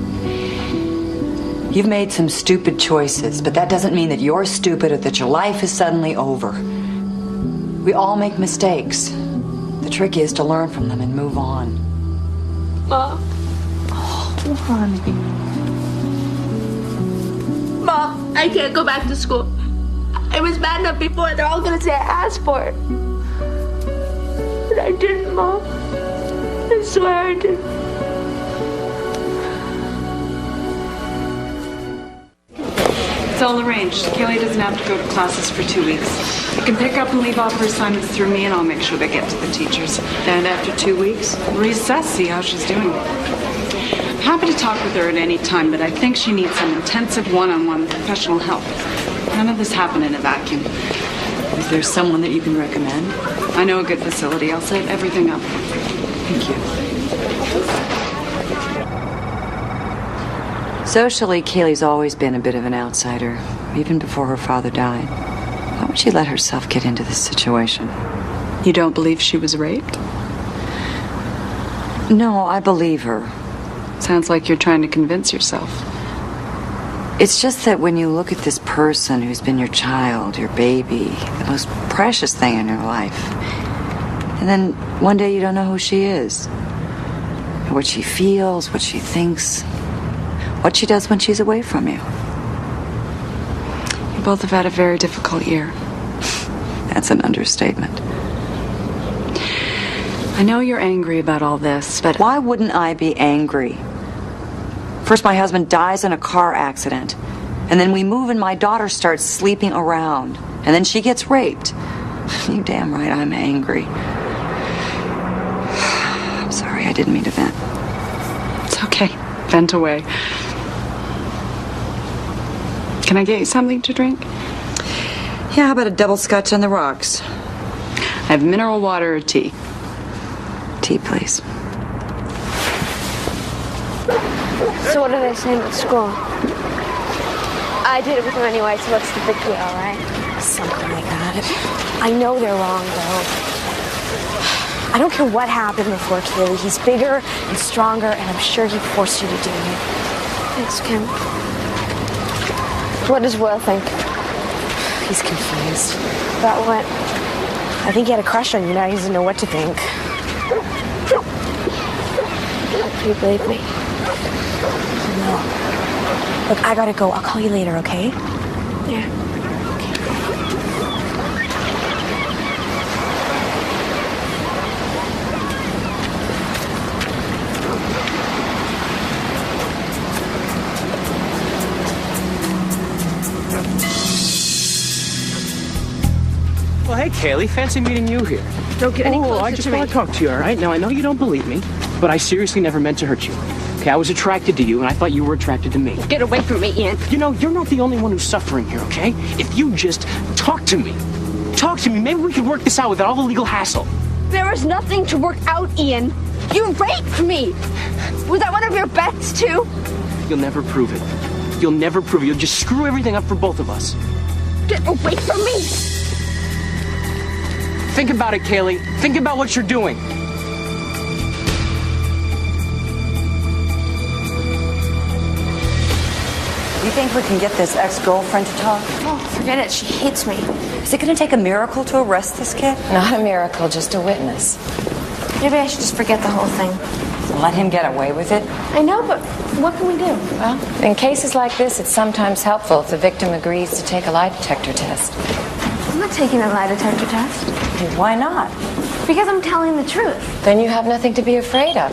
You've made some stupid choices, but that doesn't mean that you're stupid or that your life is suddenly over. We all make mistakes. The trick is to learn from them and move on. Mom. Oh, honey. Mom, I can't go back to school. I was bad enough before. They're all gonna say I asked for it. But I didn't, Mom. I swear I didn't. It's all arranged. Kaylee doesn't have to go to classes for 2 weeks. You can pick up and leave off her assignments through me, and I'll make sure they get to the teachers. And after 2 weeks, reassess, see how she's doing. Happy to talk with her at any time, but I think she needs some intensive one-on-one professional help. None of this happened in a vacuum. Is there someone that you can recommend? I know a good facility. I'll set everything up. Thank you. Socially, Kaylee's always been a bit of an outsider, even before her father died. Why would she let herself get into this situation? You don't believe she was raped? No, I believe her. Sounds like you're trying to convince yourself. It's just that when you look at this person who's been your child, your baby, the most precious thing in your life, and then one day you don't know who she is, or what she feels, what she thinks, what she does when she's away from you. You both have had a very difficult year. That's an understatement. I know you're angry about all this, but why wouldn't I be angry? First, my husband dies in a car accident, and then we move and my daughter starts sleeping around, and then she gets raped. You damn right I'm angry. I'm sorry, I didn't mean to vent. It's okay. Vent away. Can I get you something to drink? Yeah, how about a double scotch on the rocks? I have mineral water or tea. Tea, please. So what are they saying at school? I did it with him anyway, so what's the big deal, right? Something like that. I know they're wrong, though. I don't care what happened before, Kaylee. He's bigger and stronger, and I'm sure he forced you to do it. Thanks, Kim. What does Will think? He's confused. About what? I think he had a crush on you. Now he doesn't know what to think. Do you believe me? No. Look, I gotta go. I'll call you later, okay? Yeah. Well, hey, Kaylee, fancy meeting you here. Don't get any closer I just to me. want to talk to you, all right? Now, I know you don't believe me, but I seriously never meant to hurt you. Okay, I was attracted to you, and I thought you were attracted to me. Get away from me, Ian. You know, you're not the only one who's suffering here, okay? If you just talk to me, maybe we could work this out without all the legal hassle. There was nothing to work out, Ian. You raped me. Was that one of your bets, too? You'll never prove it. You'll never prove it. You'll just screw everything up for both of us. Get away from me. Think about it, Kaylee. Think about what you're doing. You think we can get this ex-girlfriend to talk? Oh, forget it. She hates me. Is it going to take a miracle to arrest this kid? Not a miracle, just a witness. Maybe I should just forget the whole thing. Let him get away with it? I know, but what can we do? Well, in cases like this, it's sometimes helpful if the victim agrees to take a lie detector test. I'm not taking a lie detector test. Why not? Because I'm telling the truth. Then you have nothing to be afraid of.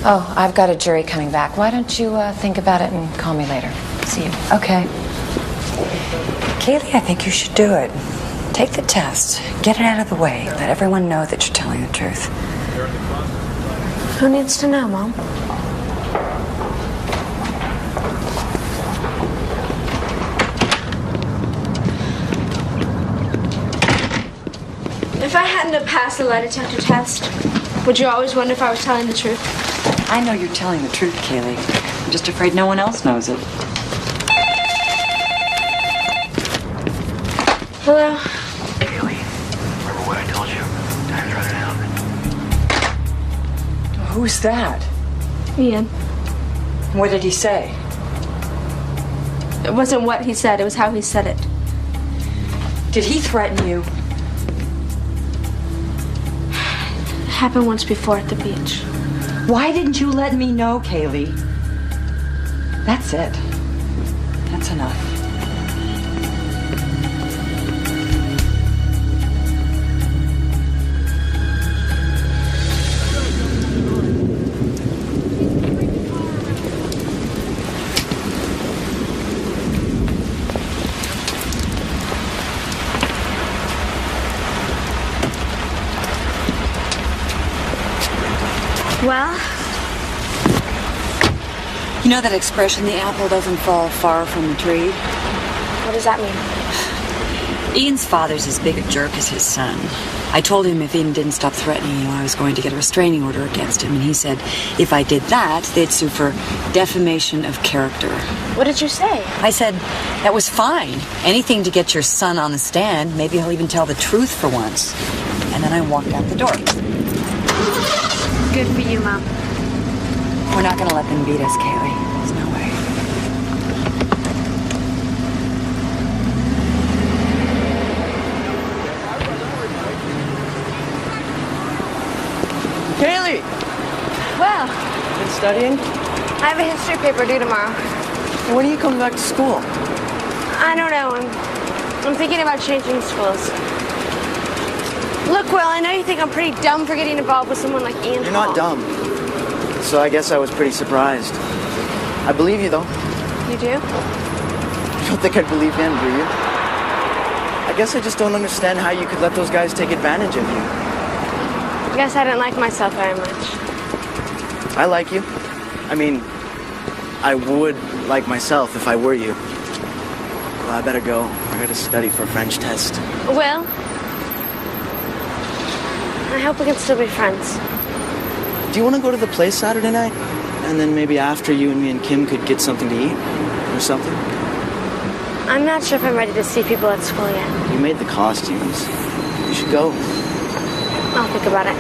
Oh, I've got a jury coming back. Why don't you think about it and call me later? see you. Okay. Kaylee, I think you should do it. Take the test. Get it out of the way. Let everyone know that you're telling the truth. Who needs to know, Mom? If I hadn't have passed the lie detector test, would you always wonder if I was telling the truth? I know you're telling the truth, Kaylee. I'm just afraid no one else knows it. Hello? Kaylee, remember what I told you? Time's running out. Who's that? Ian. What did he say? It wasn't what he said, it was how he said it. Did he threaten you? It happened once before at the beach. Why didn't you let me know, Kaylee? That's it. That's enough. Well? You know that expression, the apple doesn't fall far from the tree? What does that mean? Ian's father's as big a jerk as his son. I told him if Ian didn't stop threatening you, I was going to get a restraining order against him. And he said if I did that, they'd sue for defamation of character. What did you say? I said that was fine. Anything to get your son on the stand. Maybe he'll even tell the truth for once. And then I walked out the door. Good for you, Mom. We're not going to let them beat us, Kaylee. There's no way. Kaylee! Well, Been studying? I have a history paper due tomorrow. When are you coming back to school? I don't know. I'm thinking about changing schools. Look, Will, I know you think I'm pretty dumb for getting involved with someone like Ian You're Hall. not dumb. So I guess I was pretty surprised. I believe you, though. You do? You don't think I'd believe him, do you? I guess I just don't understand how you could let those guys take advantage of you. I guess I didn't like myself very much. I like you. I mean, I would like myself if I were you. Well, I better go. I gotta study for a French test. Will? I hope we can still be friends. Do you want to go to the play Saturday night? And then maybe after you and me and Kim could get something to eat? Or something? I'm not sure if I'm ready to see people at school yet. You made the costumes. You should go. I'll think about it.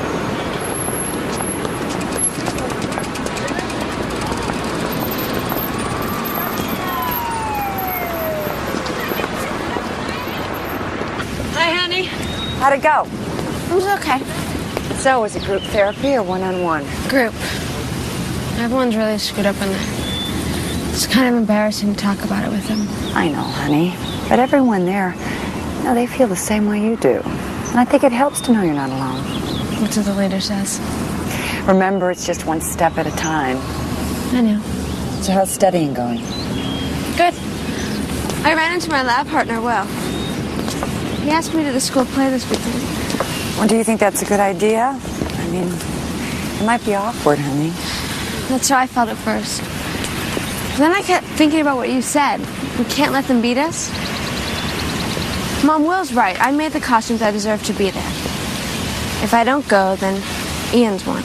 Hi, honey. How'd it go? It was okay. So, was it group therapy or one-on-one? Group. Everyone's really screwed up in there. It's kind of embarrassing to talk about it with them. I know, honey. But everyone there, you know, they feel the same way you do. And I think it helps to know you're not alone. What's what the leader says? Remember, it's just one step at a time. I know. So how's studying going? Good. I ran into my lab partner, Will. He asked me to the school play this weekend. Well, do you think that's a good idea? I mean, it might be awkward, honey. That's how I felt at first. But then I kept thinking about what you said. We can't let them beat us. Mom, Will's right. I made the costumes. I deserve to be there. If I don't go, then Ian's won.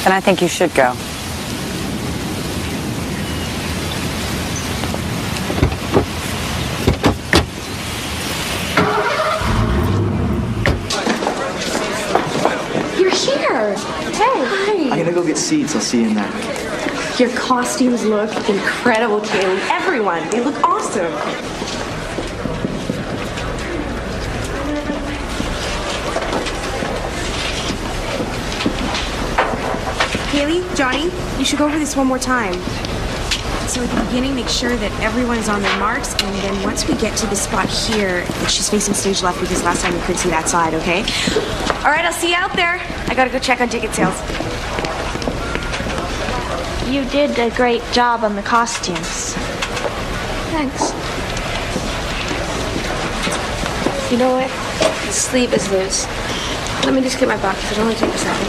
Then I think you should go. You're here. Hey. Hi. I'm gonna go get seats. I'll see you in there. Your costumes look incredible, Kaylee. Everyone, they look awesome. Kaylee, Johnny, you should go over this one more time. So at the beginning, make sure that everyone is on their marks, and then once we get to the spot here, that she's facing stage left because last time you couldn't see that side, okay? All right, I'll see you out there. I gotta go check on ticket sales. You did a great job on the costumes. Thanks. You know what? The sleeve is loose. Let me just get my bucket. It'll only take a second.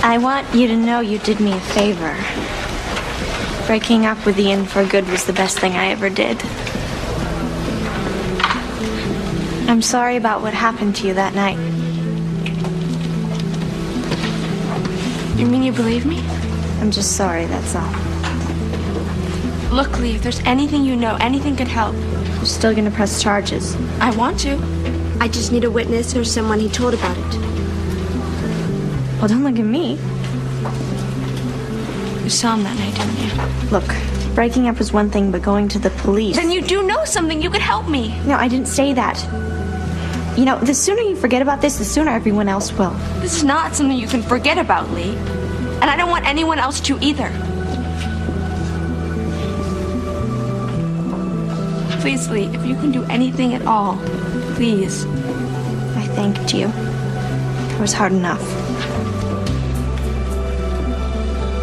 I want you to know you did me a favor. Breaking up with Ian for good was the best thing I ever did. I'm sorry about what happened to you that night. You mean you believe me? I'm just sorry, that's all. Look, Lee, if there's anything you know, anything could help. You're still gonna press charges. I want to. I just need a witness or someone he told about it. Well, don't look at me. You saw him that night, didn't you? Look, breaking up was one thing, but going to the police... Then you do know something. You could help me. No, I didn't say that. You know, the sooner you forget about this, the sooner everyone else will. This is not something you can forget about, Lee. And I don't want anyone else to either. Please, Lee, if you can do anything at all, please. I thanked you. It was hard enough.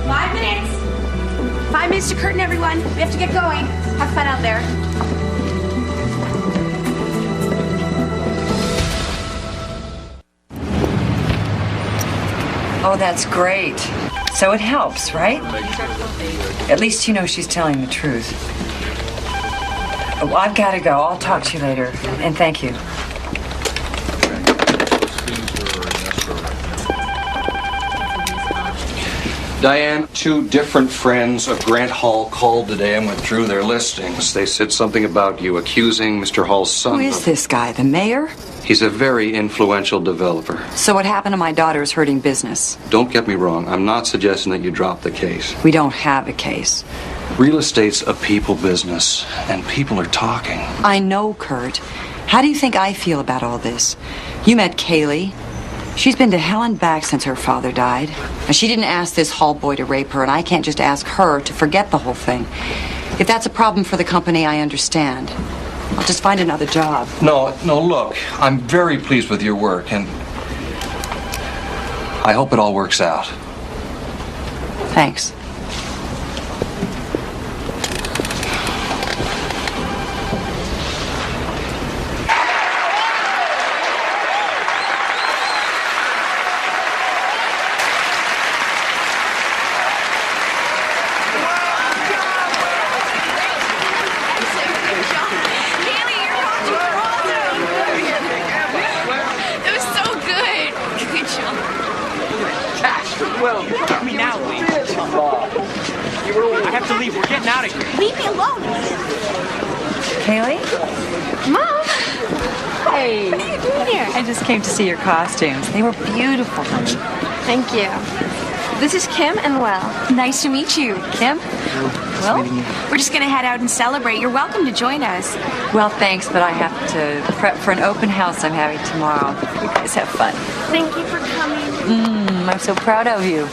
5 minutes. 5 minutes to curtain, everyone. We have to get going. Have fun out there. Oh, that's great. So it helps, right? At least you know she's telling the truth. Well, I've got to go. I'll talk to you later. And thank you. Diane, 2 different friends of Grant Hall called today and withdrew their listings. They said something about you accusing Mr. Hall's son. Who is this guy, the mayor? He's a very influential developer. So what happened to my daughter's hurting business? Don't get me wrong. I'm not suggesting that you drop the case. We don't have a case. Real estate's a people business, and people are talking. I know, Kurt. How do you think I feel about all this? You met Kaylee. She's been to hell and back since her father died. And she didn't ask this Hall boy to rape her, and I can't just ask her to forget the whole thing. If that's a problem for the company, I understand. I'll just find another job. No, look. I'm very pleased with your work, and I hope it all works out. Thanks. I have to leave. We're getting out of here. Leave me alone. Kaylee? Mom! Hey. What are you doing here? I just came to see your costumes. They were beautiful, honey. Thank you. This is Kim and Well. Nice to meet you. Kim? Well, we're just going to head out and celebrate. You're welcome to join us. Well, thanks, but I have to prep for an open house I'm having tomorrow. You guys have fun. Thank you for coming. I'm so proud of you.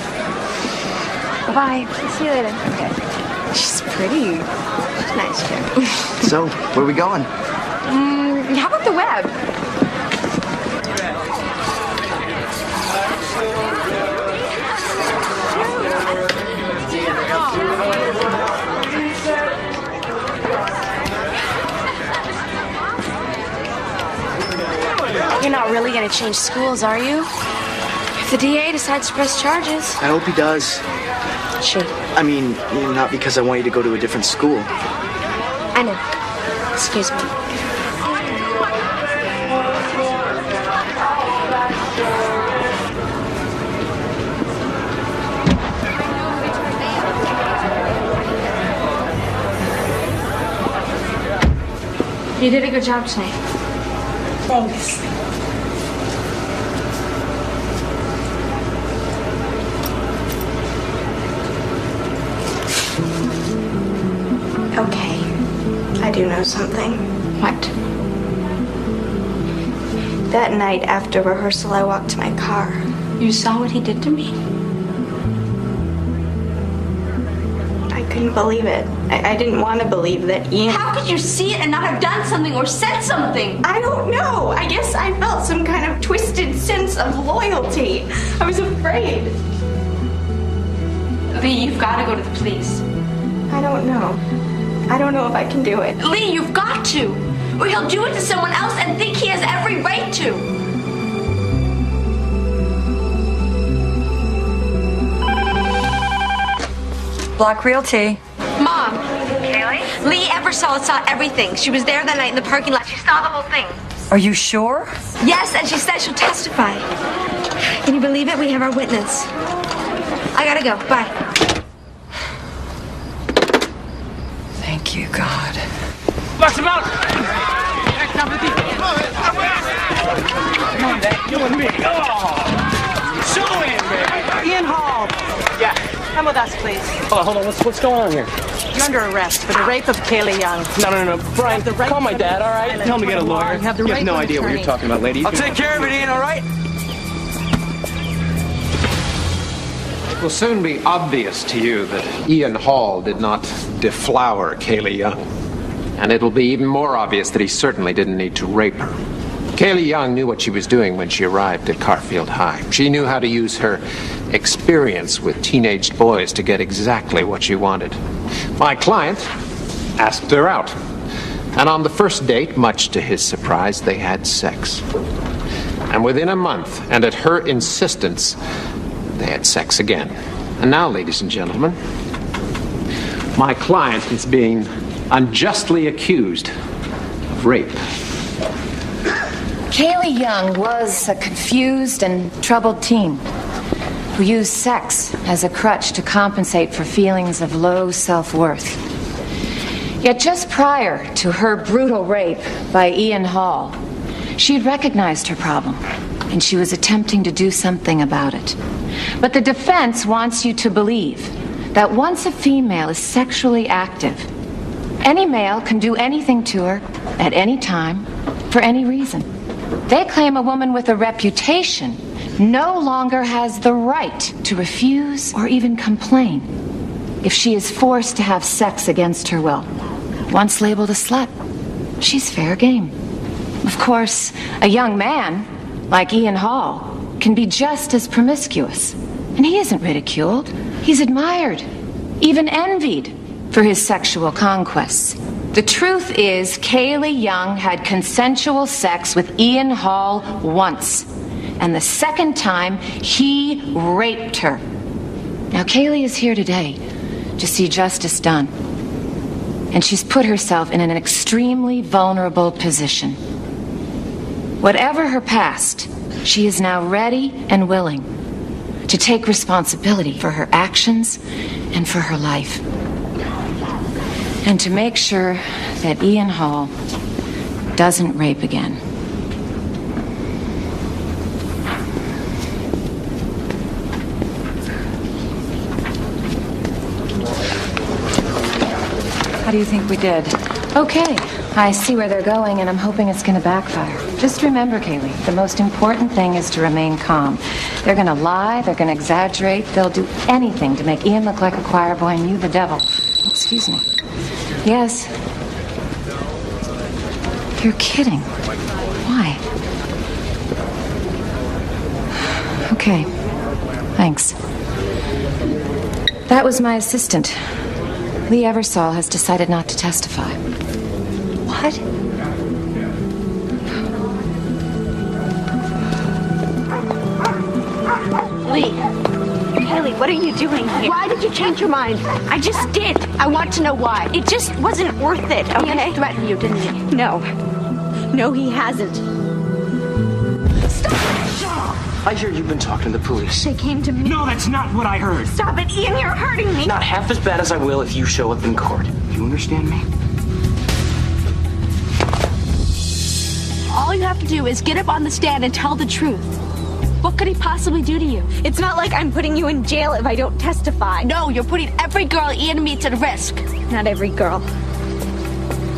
Bye. See you later. Okay. She's pretty. She's nice, Kim. So, where are we going? How about the web? You're not really going to change schools, are you? If the DA decides to press charges. I hope he does. Sure. I mean, not because I want you to go to a different school. I know. Excuse me. You did a good job tonight. Thanks. Okay. I do know something. What? That night after rehearsal, I walked to my car. You saw what he did to me? I could couldn't believe it. I didn't want to believe that Ian... How could you see it and not have done something or said something? I don't know. I guess I felt some kind of twisted sense of loyalty. I was afraid. Lee, you've got to go to the police. I don't know. I don't know if I can do it. Lee, you've got to. Or he'll do it to someone else and think he has every right to. Block Realty. Mom. Kaylee? Lee Eversole saw everything. She was there that night in the parking lot. She saw the whole thing. Are you sure? Yes, and she said she'll testify. Can you believe it? We have our witness. I gotta go. Bye. Thank you, God. What's about? Come on, Dad. You and me. Oh, show him, baby. Ian Hall. Yeah. Come with us, please. Oh, hold on. What's going on here? You're under arrest for the rape of Kaylee Young. No. Brian, call my dad, all right? Tell him to get a lawyer. You have the right no of idea what you're attorney. talking about, lady. I'll take care of it, Ian, all right? It will soon be obvious to you that Ian Hall did not deflower Kaylee Young. And it'll be even more obvious that he certainly didn't need to rape her. Kaylee Young knew what she was doing when she arrived at Garfield High. She knew how to use her experience with teenage boys to get exactly what she wanted. My client asked her out. And on the first date, much to his surprise, they had sex. And within a month, and at her insistence, they had sex again. And now, ladies and gentlemen, my client is being unjustly accused of rape. Kaylee Young was a confused and troubled teen who used sex as a crutch to compensate for feelings of low self-worth. Yet just prior to her brutal rape by Ian Hall, she had recognized her problem, and she was attempting to do something about it. But the defense wants you to believe that once a female is sexually active, any male can do anything to her at any time for any reason. They claim a woman with a reputation no longer has the right to refuse or even complain if she is forced to have sex against her will. Once labeled a slut, she's fair game. Of course, a young man like Ian Hall can be just as promiscuous, and he isn't ridiculed. He's admired, even envied for his sexual conquests. The truth is, Kaylee Young had consensual sex with Ian Hall once, and the second time, he raped her. Now, Kaylee is here today to see justice done, and she's put herself in an extremely vulnerable position. Whatever her past, she is now ready and willing to take responsibility for her actions and for her life. And to make sure that Ian Hall doesn't rape again. How do you think we did? Okay, I see where they're going, and I'm hoping it's going to backfire. Just remember, Kaylee, the most important thing is to remain calm. They're going to lie, they're going to exaggerate, they'll do anything to make Ian look like a choir boy and you the devil. Excuse me. Yes. You're kidding. Why? Okay. Thanks. That was my assistant. Lee Eversole has decided not to testify. What? Lee. Kaylee, what are you doing here? Why did you change your mind? I just did. I want to know why. It just wasn't worth it, okay? He threatened you, didn't he? No. No, he hasn't. I hear you've been talking to the police. They came to me. No, that's not what I heard. Stop it, Ian, you're hurting me. Not half as bad as I will if you show up in court. You understand me? All you have to do is get up on the stand and tell the truth. What could he possibly do to you? It's not like I'm putting you in jail if I don't testify. No, you're putting every girl Ian meets at risk. Not every girl.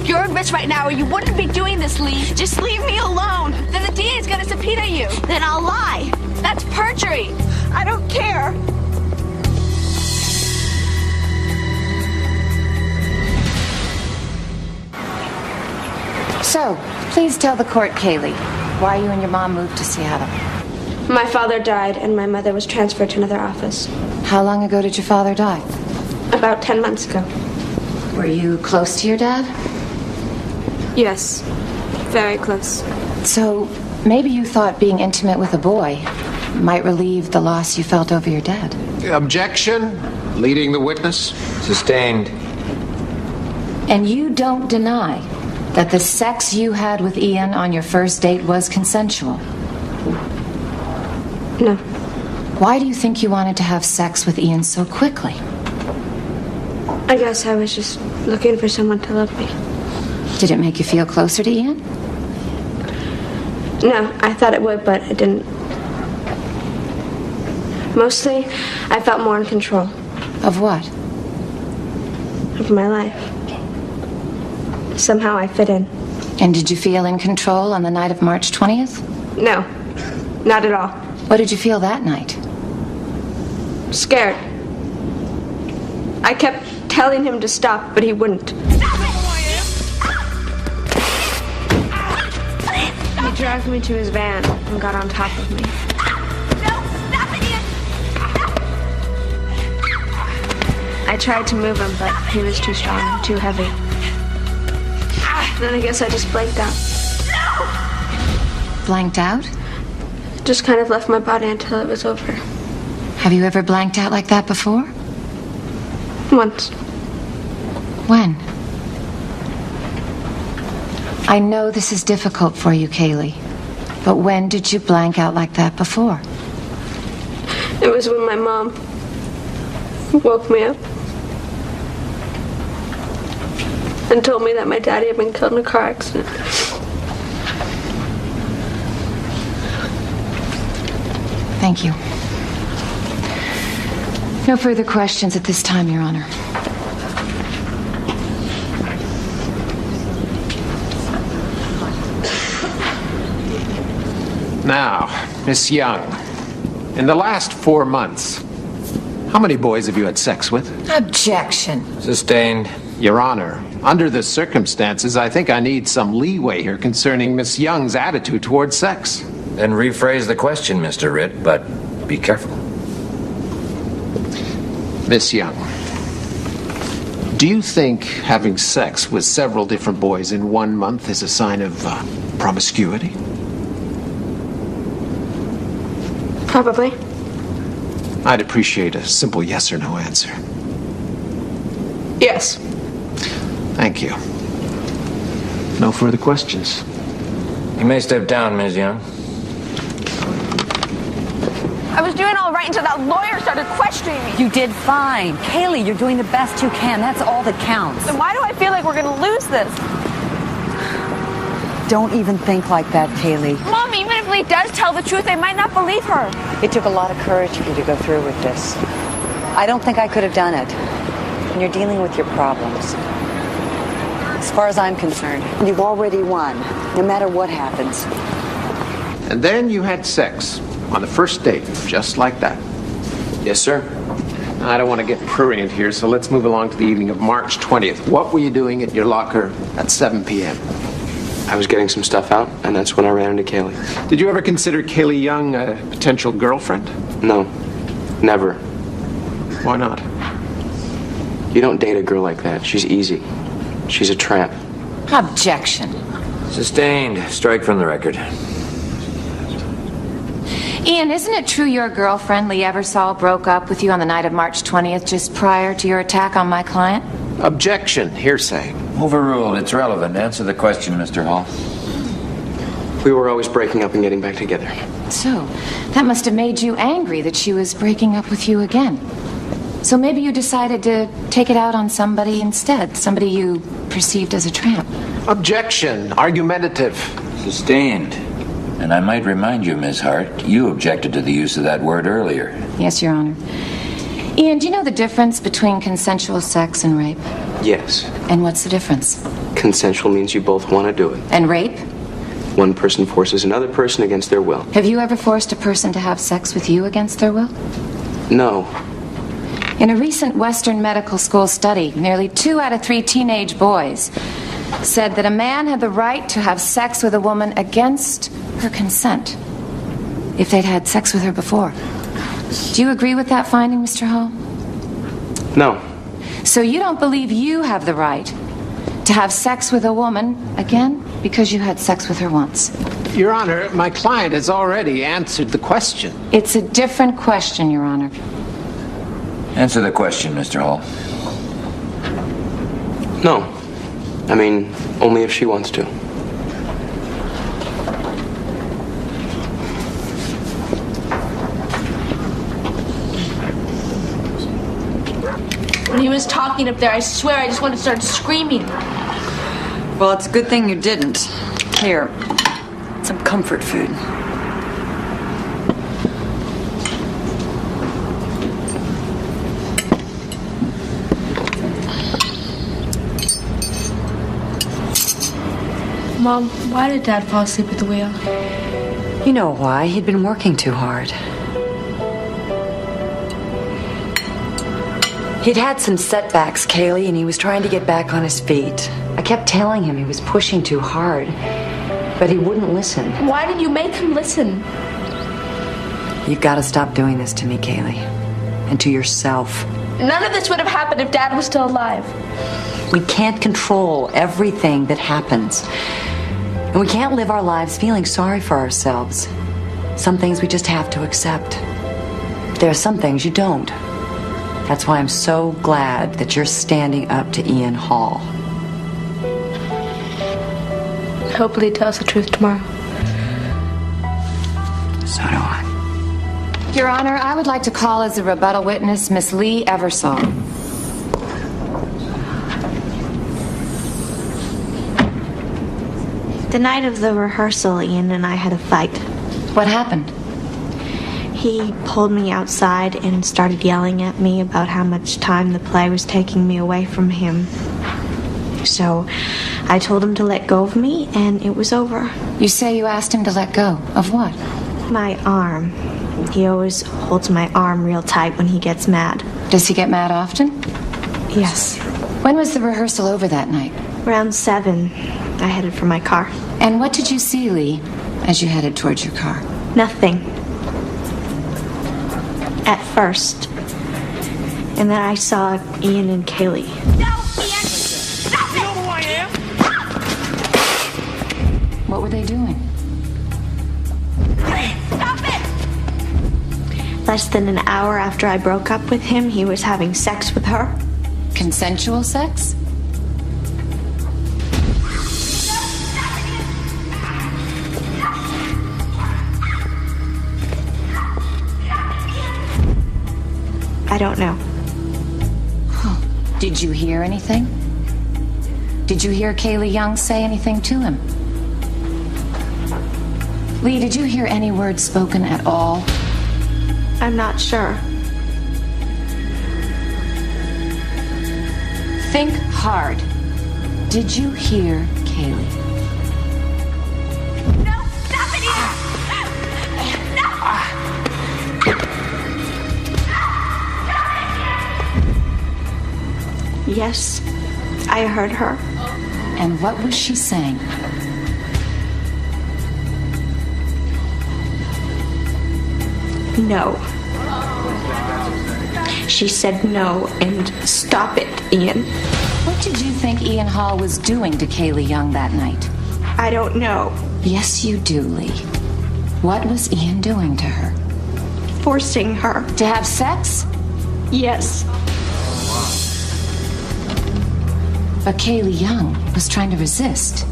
You're at risk right now, or you wouldn't be doing this, Lee. Just leave me alone. Then the DA is gonna subpoena you. Then I'll lie. That's perjury. I don't care. So, please tell the court, Kaylee, why you and your mom moved to Seattle. My father died, and my mother was transferred to another office. How long ago did your father die? About 10 months ago. Were you close to your dad? Yes, very close. So, maybe you thought being intimate with a boy might relieve the loss you felt over your dad. Objection. Leading the witness. Sustained. And you don't deny that the sex you had with Ian on your first date was consensual? No. Why do you think you wanted to have sex with Ian so quickly? I guess I was just looking for someone to love me. Did it make you feel closer to Ian? No, I thought it would, but it didn't. Mostly, I felt more in control. Of what? Of my life. Somehow I fit in. And did you feel in control on the night of March 20th? No, not at all. What did you feel that night? Scared. I kept telling him to stop, but he wouldn't. He dragged me to his van and got on top of me. I tried to move him, but he was too strong and too heavy. Then I guess I just blanked out. Blanked out? Just kind of left my body until it was over. Have you ever blanked out like that before? Once. When? I know this is difficult for you, Kaylee, but when did you blank out like that before? It was when my mom woke me up and told me that my daddy had been killed in a car accident. Thank you. No further questions at this time, Your Honor. Now, Miss Young, in the last 4 months, how many boys have you had sex with? Objection. Sustained. Your Honor, under the circumstances, I think I need some leeway here concerning Miss Young's attitude towards sex. Then rephrase the question, Mr. Ritt, but be careful. Miss Young, do you think having sex with several different boys in 1 month is a sign of promiscuity? Probably. I'd appreciate a simple yes or no answer. Yes. Thank you. No further questions. You may step down, Ms. Young. I was doing all right until that lawyer started questioning me. You did fine. Kaylee, you're doing the best you can. That's all that counts. Then why do I feel like we're going to lose this? Don't even think like that, Kaylee. Mom, even if Lee does tell the truth, they might not believe her. It took a lot of courage for you to go through with this. I don't think I could have done it. And you're dealing with your problems. As far as I'm concerned, you've already won, no matter what happens. And then you had sex on the first date, just like that. Yes, sir. I don't want to get prurient here, so let's move along to the evening of March 20th. What were you doing at your locker at 7 p.m.? I was getting some stuff out, and that's when I ran into Kaylee. Did you ever consider Kaylee Young a potential girlfriend? No, never. Why not? You don't date a girl like that. She's easy. She's a tramp. Objection. Sustained. Strike from the record. Ian, isn't it true your girlfriend, Lee Eversole, broke up with you on the night of March 20th, just prior to your attack on my client? Objection. Hearsay. Overruled. It's relevant. Answer the question, Mr. Hall. We were always breaking up and getting back together. So, that must have made you angry that she was breaking up with you again. So maybe you decided to take it out on somebody instead, somebody you perceived as a tramp. Objection. Argumentative. Sustained. And I might remind you, Ms. Hart, you objected to the use of that word earlier. Yes, Your Honor. Ian, do you know the difference between consensual sex and rape? Yes. And what's the difference? Consensual means you both want to do it. And rape? One person forces another person against their will. Have you ever forced a person to have sex with you against their will? No. In a recent Western medical school study, nearly 2 out of 3 teenage boys said that a man had the right to have sex with a woman against her consent if they'd had sex with her before. Do you agree with that finding, Mr. Hall? No. So you don't believe you have the right to have sex with a woman again because you had sex with her once? Your Honor, my client has already answered the question. It's a different question, Your Honor. Answer the question, Mr. Hall. No. I mean, only if she wants to. When he was talking up there, I swear I just wanted to start screaming. Well, it's a good thing you didn't. Here, some comfort food. Mom, why did Dad fall asleep at the wheel? You know why? He'd been working too hard. He'd had some setbacks, Kaylee, and he was trying to get back on his feet. I kept telling him he was pushing too hard, but he wouldn't listen. Why did you make him listen? You've got to stop doing this to me, Kaylee, and to yourself. None of this would have happened if Dad was still alive. We can't control everything that happens. And we can't live our lives feeling sorry for ourselves. Some things we just have to accept. There are some things you don't. That's why I'm so glad that you're standing up to Ian Hall. Hopefully he tells the truth tomorrow. So do I. Your Honor, I would like to call as a rebuttal witness Miss Lee Eversole. The night of the rehearsal, Ian and I had a fight. What happened? He pulled me outside and started yelling at me about how much time the play was taking me away from him. So I told him to let go of me, and it was over. You say you asked him to let go of what? My arm. He always holds my arm real tight when he gets mad. Does he get mad often? Yes. When was the rehearsal over that night? Around 7. I headed for my car. And what did you see, Lee, as you headed towards your car? Nothing. At first. And then I saw Ian and Kaylee. No, Ian! Stop it! You know who I am? What were they doing? Stop it! Less than an hour after I broke up with him, he was having sex with her. Consensual sex? I don't know. Did you hear anything? Did you hear Kaylee Young say anything to him? Lee, did you hear any words spoken at all? I'm not sure. Think hard. Did you hear Kaylee? No! Stop it, Ian! No! Yes, I heard her. And what was she saying? No. She said no and stop it, Ian. What did you think Ian Hall was doing to Kaylee Young that night? I don't know. Yes, you do, Lee. What was Ian doing to her? Forcing her. To have sex? Yes. But Kaylee Young was trying to resist.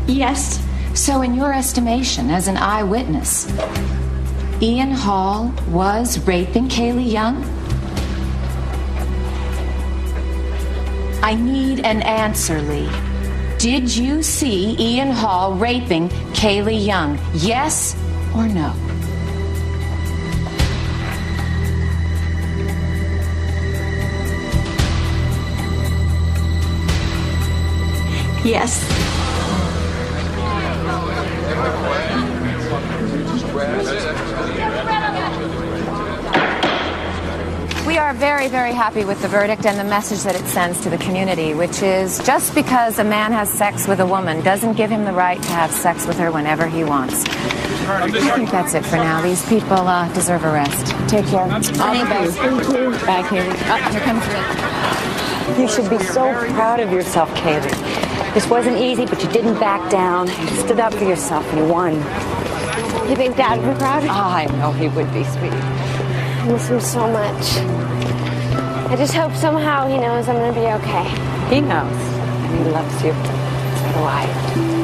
Yes. So in your estimation, as an eyewitness, Ian Hall was raping Kaylee Young? I need an answer, Lee. Did you see Ian Hall raping Kaylee Young? Yes or no? Yes. We are are very, very happy with the verdict and the message that it sends to the community, which is just because a man has sex with a woman doesn't give him the right to have sex with her whenever he wants. I think that's it for now. These people deserve a rest. Take care. All the best. Thank you. Bye, Kaylee. Oh, here comes Rick. You should be so proud of yourself, Kaylee. This wasn't easy, but you didn't back down. You stood up for yourself and you won. You think Dad would be proud? Oh, I know he would be, sweetie. I miss him so much. I just hope somehow he knows I'm gonna be okay. He knows, and he loves you. So do I.